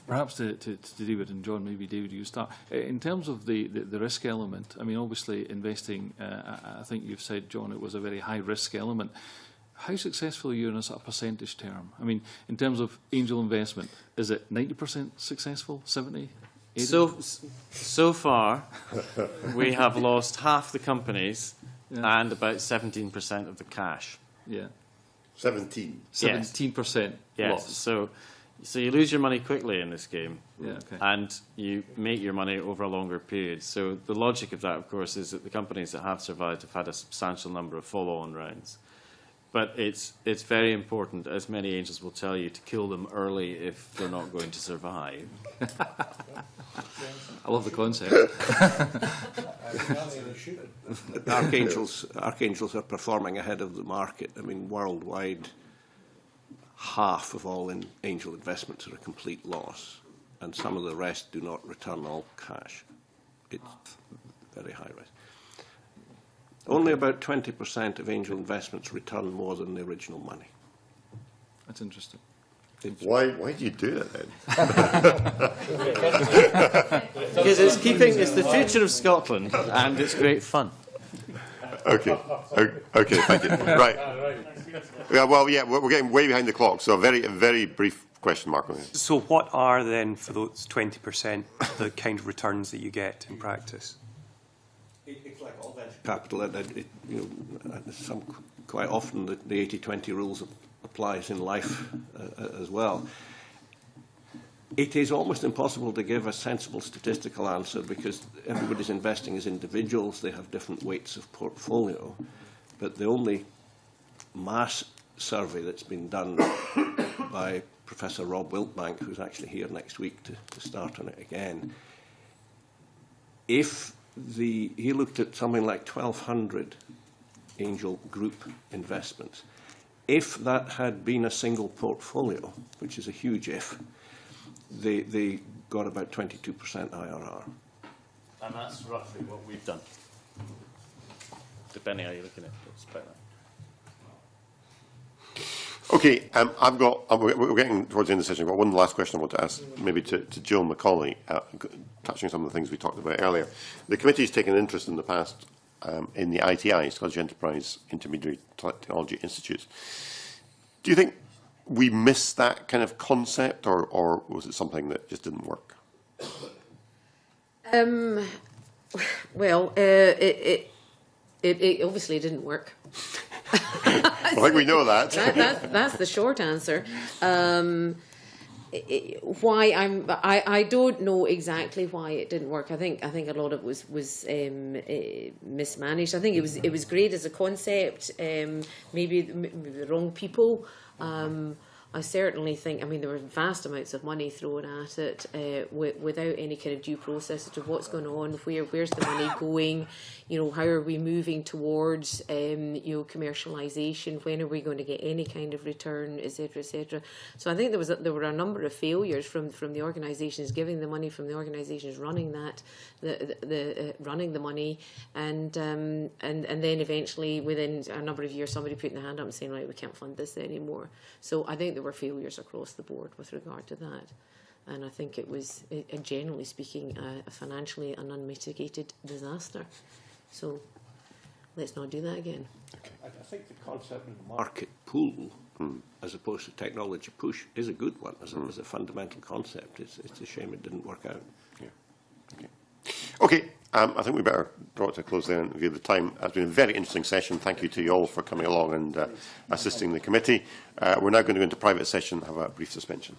perhaps to David and John, maybe David, you start. In terms of the risk element, I mean, obviously investing, I think you've said, John, it was a very high risk element. How successful are you in a sort of percentage term? I mean, in terms of angel investment, is it 90% successful, 70%? 80%? So far, we have lost half the companies and about 17% of the cash. Yeah. 17. 17% yes. loss. So you lose your money quickly in this game, okay. and you make your money over a longer period. So the logic of that, of course, is that the companies that have survived have had a substantial number of follow-on rounds. But it's very important, as many angels will tell you, to kill them early if they're not going to survive. I love the concept. Archangels are performing ahead of the market. I mean, worldwide, half of all angel investments are a complete loss, and some of the rest do not return all cash. It's very high risk. Only about 20% of angel investments return more than the original money. That's interesting. Why do you do that then? Because it's the future of Scotland, and it's great fun. Okay, thank you. Right. Yeah, well, yeah, we're getting way behind the clock, so a very brief question, Mark. So what are then, for those 20%, the kind of returns that you get in practice? It's like all venture capital. Quite often the 80-20 rules applies in life as well. It is almost impossible to give a sensible statistical answer because everybody's investing as individuals. They have different weights of portfolio. But the only mass survey that's been done by Professor Rob Wiltbank, who's actually here next week to start on it again, he looked at something like 1,200 angel group investments. If that had been a single portfolio, which is a huge if, they got about 22% IRR. And that's roughly what we've done, depending how you're looking at it. It's about that. Okay, we're getting towards the end of the session. I've got one last question I want to ask, maybe to Jill Macaulay, touching on some of the things we talked about earlier. The committee has taken an interest in the past in the ITI, Scottish Enterprise Intermediary Technology Institutes. Do you think we missed that kind of concept, or was it something that just didn't work? Well, it obviously didn't work. I think we know that. That's the short answer. Why I don't know exactly why it didn't work. I think a lot of it was mismanaged. I think it was great as a concept. Maybe the wrong people. I certainly think, I mean, there were vast amounts of money thrown at it without any kind of due process as to what's going on, where's the money going, how are we moving towards, commercialisation, when are we going to get any kind of return, etc., etc. So I think there were a number of failures from the organisations giving the money, from the organisations running running the money, and then eventually within a number of years somebody putting their hand up and saying, right, we can't fund this anymore. So I think there were failures across the board with regard to that. And I think it was, generally speaking, a financially an unmitigated disaster. So let's not do that again. Okay. I think the concept of market pool, as opposed to technology push, is a good one as a fundamental concept. It's a shame it didn't work out. Yeah. Okay. I think we better draw it to a close there and review the time. It's been a very interesting session. Thank you to you all for coming along and assisting the committee. We're now going to go into private session and have a brief suspension.